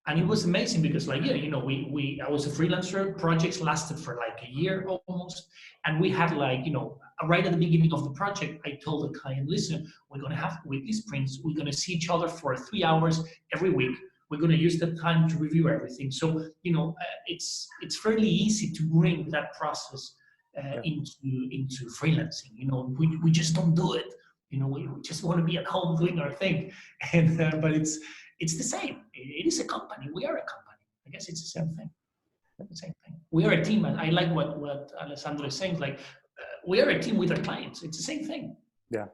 And it was amazing because I was a freelancer, projects lasted for like a year almost. And we had right at the beginning of the project, I told the client, listen, we're going to have weekly sprints. We're going to see each other for 3 hours every week. We're going to use that time to review everything. So, it's fairly easy to bring that process into freelancing. We just don't do it. We just want to be at home doing our thing. And but it's the same. It is a company. We are a company. I guess it's the same thing. The same thing. We are a team. And I like what Alessandro is saying. We are a team with our clients. It's the same thing. Yeah.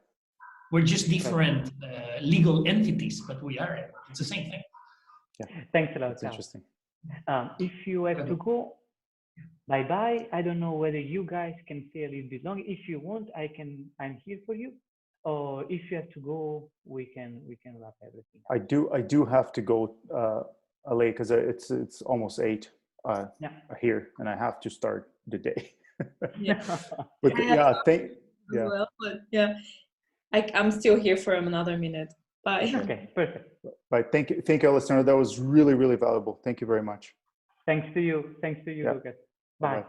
We're just different legal entities, but it's the same thing. Yeah. Thanks a lot. That's interesting. If you have to go, bye-bye. I don't know whether you guys can stay a little bit longer. If you want, I'm here for you. Or if you have to go, we can wrap everything up. I do have to go, Ale, because it's almost 8 here, and I have to start the day. But Well, but I'm still here for another minute. Bye. Okay, perfect. Bye. Thank you, Alessandro. That was really, really valuable. Thank you very much. Thanks to you, Lucas. Bye. Bye.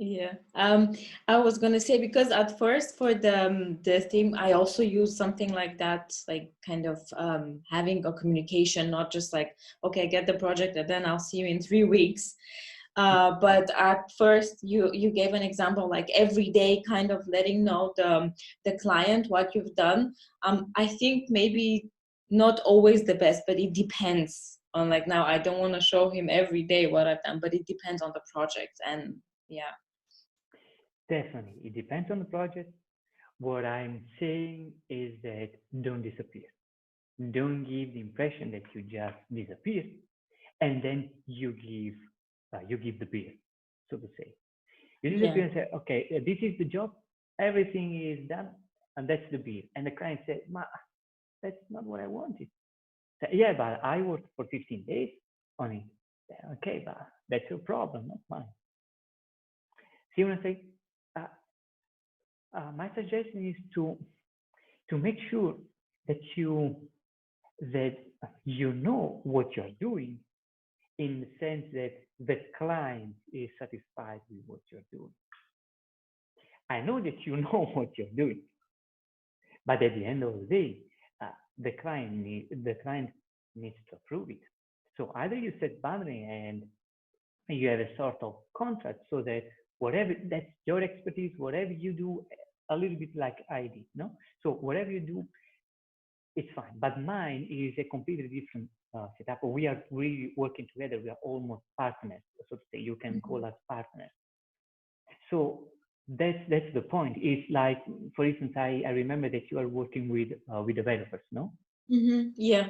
Yeah, I was gonna say, because at first for the theme, I also use something like that, like kind of having a communication, not just like, okay, get the project and then I'll see you in 3 weeks. But at first you gave an example, like every day, kind of letting know the client what you've done. I think maybe not always the best, but it depends on, like, now I don't want to show him every day what I've done, but it depends on the project. And yeah. Definitely, it depends on the project. What I'm saying is that don't disappear. Don't give the impression that you just disappear, and then you give the beer, so to say. You disappear and say, okay, this is the job, everything is done, and that's the beer. And the client said, that's not what I wanted. So, yeah, but I worked for 15 days on it. Okay, but that's your problem, not mine. See what I'm saying? my suggestion is to make sure that that you know what you're doing, in the sense that the client is satisfied with what you're doing. I know that you know what you're doing, but at the end of the day, the client needs to approve it. So either you set boundary and you have a sort of contract, so that whatever that's your expertise, whatever you do, a little bit like I did, no? So whatever you do, it's fine. But mine is a completely different setup. We are really working together. We are almost partners, so to say. You can call us partners. So that's the point. It's like, for instance, I remember that you are working with developers, no? Yeah.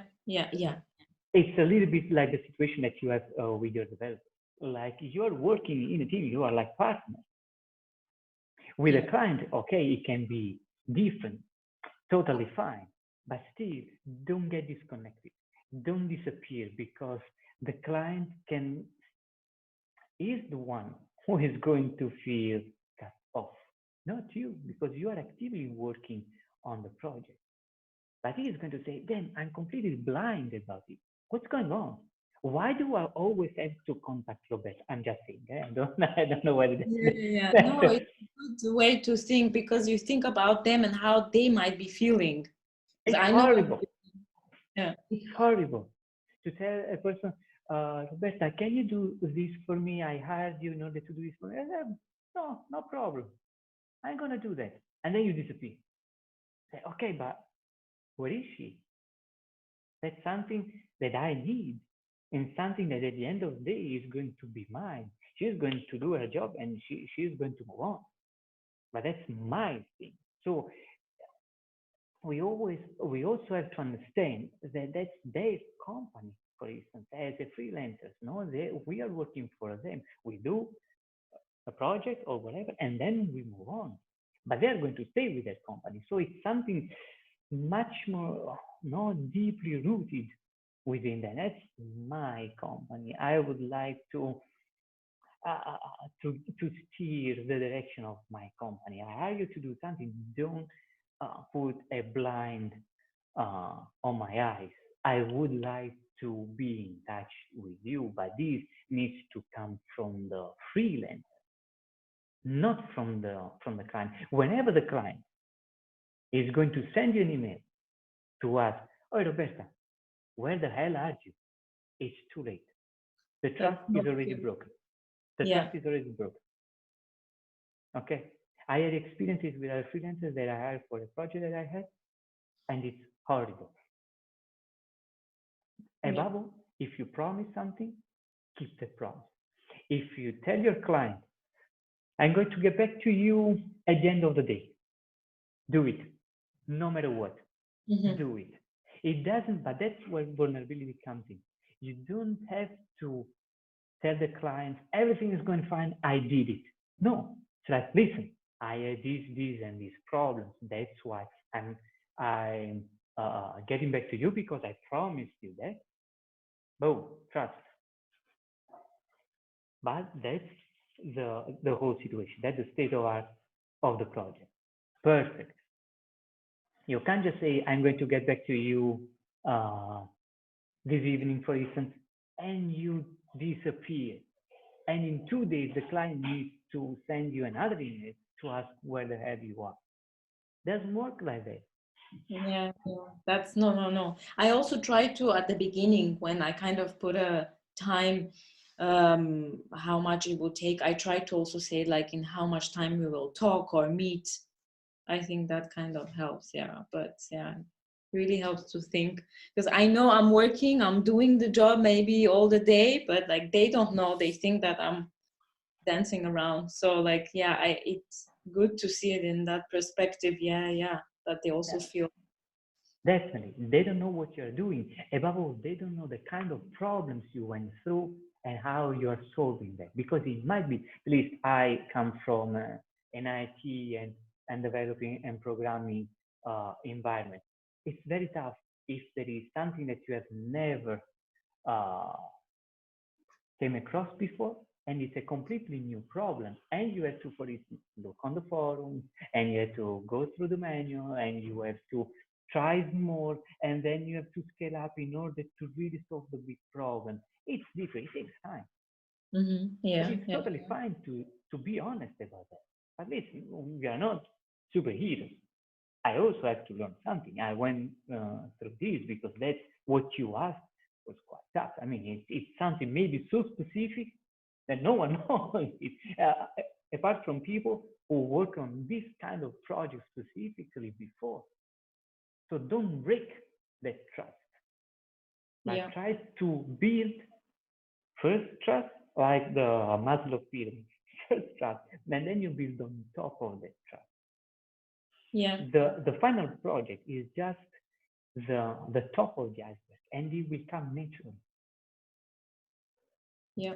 It's a little bit like the situation that you have with your developers. Like, you are working in a team, you are like partners. With a client, okay, it can be different, totally fine, but still, don't get disconnected. Don't disappear, because the client is the one who is going to feel cut off, not you, because you are actively working on the project. But he is going to say, then I'm completely blind about it. What's going on? Why do I always have to contact Roberta? I'm just saying, I don't know whether Yeah. No, it's a good way to think, because you think about them and how they might be feeling. It's I know. horrible. Yeah. It's horrible to tell a person, Roberta, can you do this for me? I hired you in order to do this for me. I said, no, no problem. I'm going to do that. And then you disappear. Say, okay, but where is she? That's something that I need, and something that at the end of the day is going to be mine. She's going to do her job, and she's going to move on. But that's my thing. So we also have to understand that that's their company. For instance, as a freelancers, no, we are working for them. We do a project or whatever, and then we move on. But they're going to stay with that company. So it's something much more deeply rooted within that. That's my company. I would like to steer the direction of my company. I hire you to do something. Don't put a blind on my eyes. I would like to be in touch with you, but this needs to come from the freelancer, not from the client. Whenever the client is going to send you an email to ask, oh, Roberta, where the hell are you? It's too late. The trust is already broken. The trust is already broken. Okay. I had experiences with other freelancers that I hired for a project that I had, and it's horrible. Above all, if you promise something, keep the promise. If you tell your client, I'm going to get back to you at the end of the day, do it. No matter what, do it. It doesn't, but that's where vulnerability comes in. You don't have to tell the client everything is going fine, I did it. No, it's like, listen, I had these and these problems. That's why I'm getting back to you, because I promised you that. Boom, trust. But that's the whole situation. That's the state of art of the project. Perfect. You can't just say, I'm going to get back to you this evening, for instance, and you disappear. And in 2 days, the client needs to send you another email to ask where the hell you are. Doesn't work like that. Yeah, that's no. I also try to, at the beginning, when I kind of put a time, how much it will take, I try to also say, like, in how much time we will talk or meet. I think that kind of helps. But really helps to think, because I know I'm doing the job maybe all the day, but like, they don't know, they think that I'm dancing around. So like, it's good to see it in that perspective. That they also feel. Definitely. They don't know what you're doing. Above all, they don't know the kind of problems you went through and how you're solving them. Because it might be, at least I come from an IT and developing and programming environment. It's very tough if there is something that you have never came across before, and it's a completely new problem. And you have to, for instance, look on the forums, and you have to go through the manual, and you have to try more, and then you have to scale up in order to really solve the big problem. It's different. It takes time. Yeah, But it's yeah. totally fine to be honest about that. At least we are not superheroes. I also have to learn something. I went through this because that's what you asked was quite tough. I mean, it's something maybe so specific that no one knows it, apart from people who work on this kind of project specifically before. So don't break that trust. Like Yeah. try to build first trust, like the Maslow pyramid. First trust, and then you build on top of that trust. Yeah. The final project is just the top of the iceberg, and it will come naturally. Yeah.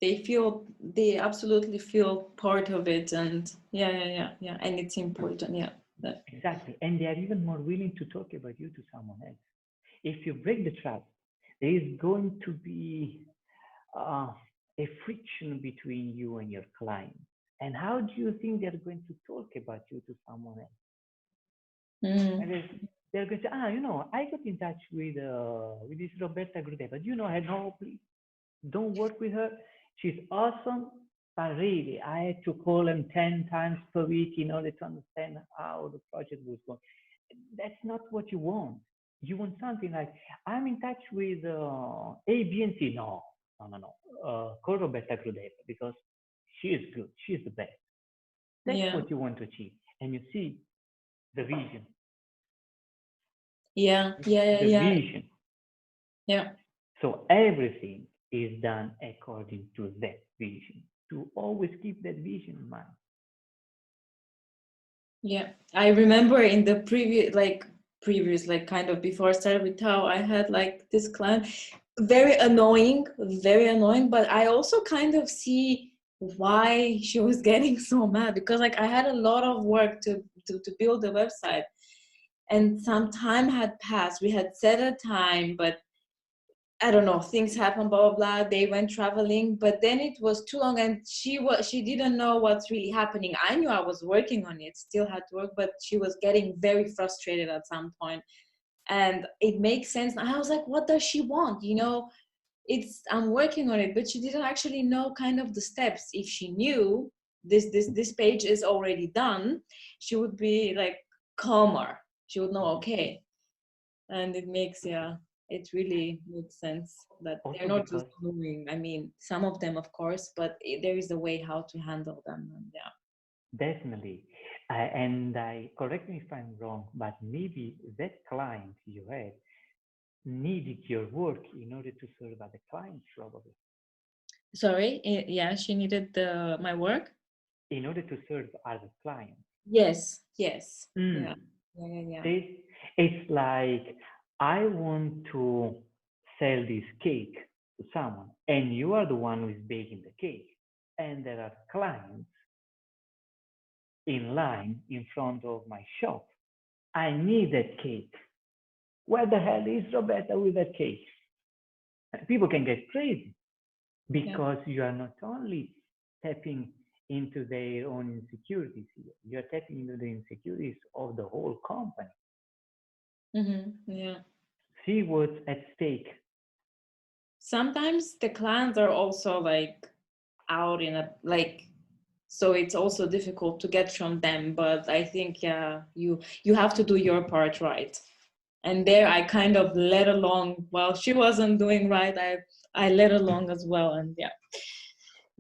They absolutely feel part of it, and yeah, and it's important. Yeah. Exactly, and they are even more willing to talk about you to someone else. If you break the trust, there is going to be a friction between you and your client. And how do you think they're going to talk about you to someone else? And they're going to say, I got in touch with this Roberta Grude, but I no, please don't work with her. She's awesome, but really, I had to call them 10 times per week in order to understand how the project was going. That's not what you want. You want something like, I'm in touch with A, B, and C. No. Call Roberta Grude because she is good. She is the best. That's what you want to achieve. And you see the vision. The vision. Yeah. So everything is done according to that vision. To always keep that vision in mind. Yeah, I remember in the previous kind of before I started with Tao, I had like this client, very annoying, but I also kind of see why she was getting so mad, because like I had a lot of work to build the website, and some time had passed. We had set a time, but I don't know, things happened, blah, blah, blah. They went traveling, but then it was too long, and she didn't know what's really happening. I knew I was working on it, still had to work, but she was getting very frustrated at some point. And it makes sense. I was like, what does she want? I'm working on it, but she didn't actually know kind of the steps. If she knew this page is already done, she would be like calmer. She would know, okay. And it really makes sense that Also they're not just doing. I mean, some of them, of course, but there is a way how to handle them. And definitely. And correct me if I'm wrong, but maybe that client you had needed your work in order to serve other clients, probably. Sorry, yeah, she needed my work in order to serve other clients. Yes. Yeah. Yeah. It's like, I want to sell this cake to someone, and you are the one who is baking the cake, and there are clients in line in front of my shop. I need that cake. Where the hell is Roberta with that cake? People can get crazy because you are not only tapping into their own insecurities here, you're tapping into the insecurities of the whole company. Yeah. See what's at stake. Sometimes the clients are also like out so it's also difficult to get from them, but I think you have to do your part right. And there I kind of led along while she wasn't doing right. I led along as well, and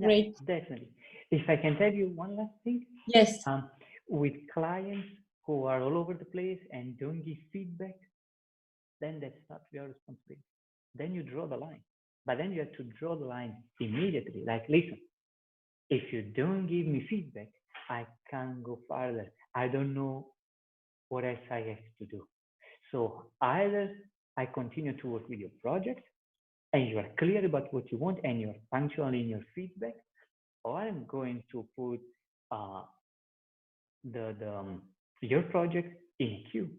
great. Definitely. If I can tell you one last thing. Yes. With clients who are all over the place and don't give feedback, then that's not your responsibility. Then you draw the line. But then you have to draw the line immediately. Like, listen, if you don't give me feedback, I can't go further. I don't know what else I have to do. So either I continue to work with your project and you are clear about what you want and you're punctual in your feedback, or I'm going to put your project in a queue.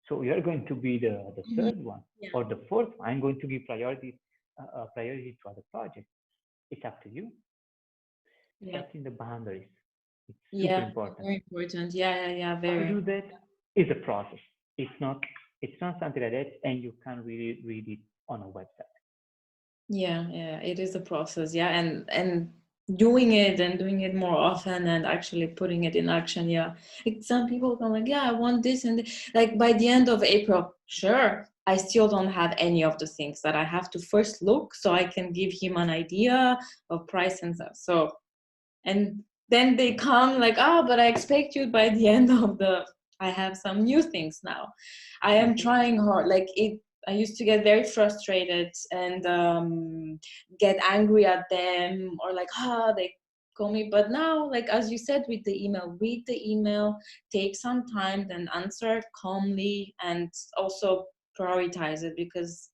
So you're going to be the third one or the fourth one. I'm going to give priority to other projects. it's up to you. Yeah. Setting the boundaries. It's super Yeah, important. very important. Yeah, To very. do that is a process. It's not something like that, and you can't really read it on a website. Yeah, it is a process. Yeah, and doing it more often and actually putting it in action. Yeah, like some people come like, yeah, I want this and like by the end of April, sure, I still don't have any of the things that I have to first look so I can give him an idea of price and stuff. So, and then they come like, oh, but I expect you by the end of I have some new things now. I am trying hard. Like I used to get very frustrated and get angry at them or like, they call me. But now, like, as you said with the email, read the email, take some time, then answer it calmly and also prioritize it because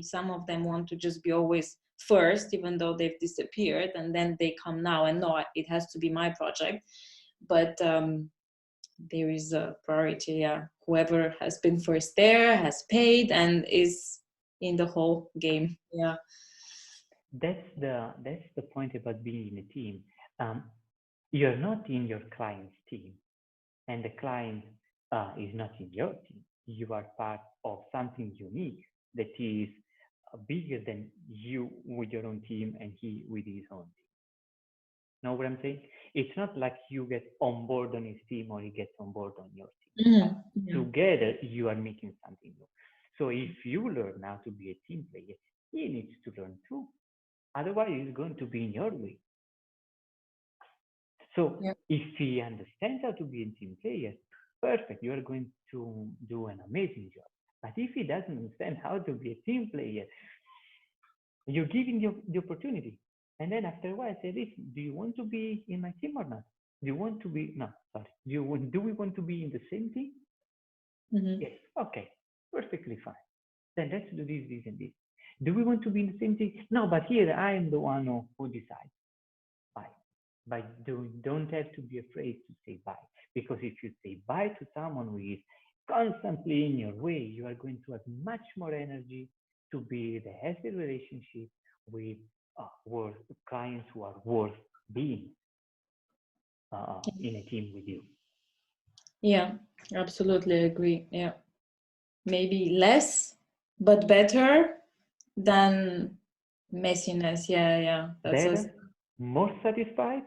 some of them want to just be always first, even though they've disappeared, and then they come now and no, it has to be my project. But there is a priority. Yeah, whoever has been first there has paid and is in the whole game. Yeah, that's the point about being in a team. You're not in your client's team, and the client is not in your team. You are part of something unique that is bigger than you with your own team and he with his own team. Know what I'm saying? It's not like you get on board on his team or he gets on board on your team. yeah. Together, you are making something new. So if you learn how to be a team player, he needs to learn too. Otherwise, he's going to be in your way. So Yeah. if he understands how to be a team player, perfect, you are going to do an amazing job. But if he doesn't understand how to be a team player, you're giving the opportunity. And then after a while, say, listen, do you want to be in my team or not? Do you want to be, no, sorry. Do we want to be in the same team? Mm-hmm. Yes, okay, perfectly fine. Then let's do this, and this. Do we want to be in the same team? No, but here I am the one who decides. Bye. Don't have to be afraid to say bye. Because if you say bye to someone who is constantly in your way, you are going to have much more energy to build a healthy relationship with clients who are worth being in a team with you. Yeah, absolutely agree. Yeah, maybe less, but better than messiness. Yeah. Better, more satisfied,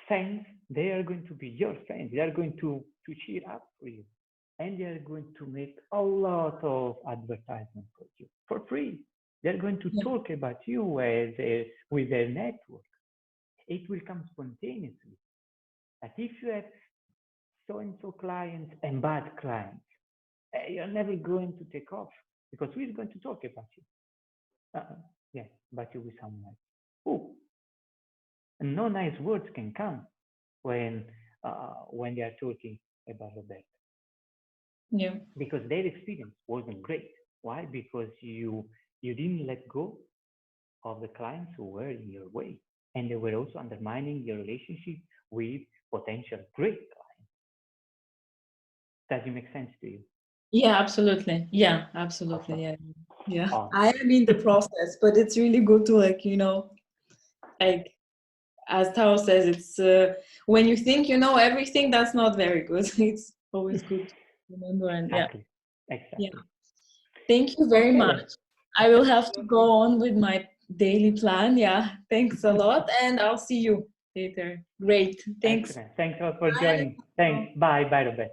fans, they are going to be your fans. They are going to cheer up for you. And they are going to make a lot of advertisement for you for free. They're going to talk about you with their network. It will come spontaneously. But if you have so-and-so clients and bad clients, you're never going to take off because who is going to talk about you? Yeah, about you with someone else. Oh, and no nice words can come when they are talking about Roberto. Yeah. Because their experience wasn't great. Why? Because you didn't let go of the clients who were in your way, and they were also undermining your relationship with potential great clients. Does it make sense to you? Yeah, absolutely. Yeah, absolutely. Awesome. Yeah. Awesome. I am in the process, but it's really good to like as Tao says, it's when you think you know everything, that's not very good. It's always good to remember and Exactly. Yeah. Thank you very much. I will have to go on with my daily plan. Yeah. Thanks a lot. And I'll see you later. Great. Thanks. Excellent. Thanks a lot for joining. Thanks. Bye. Bye, Robert.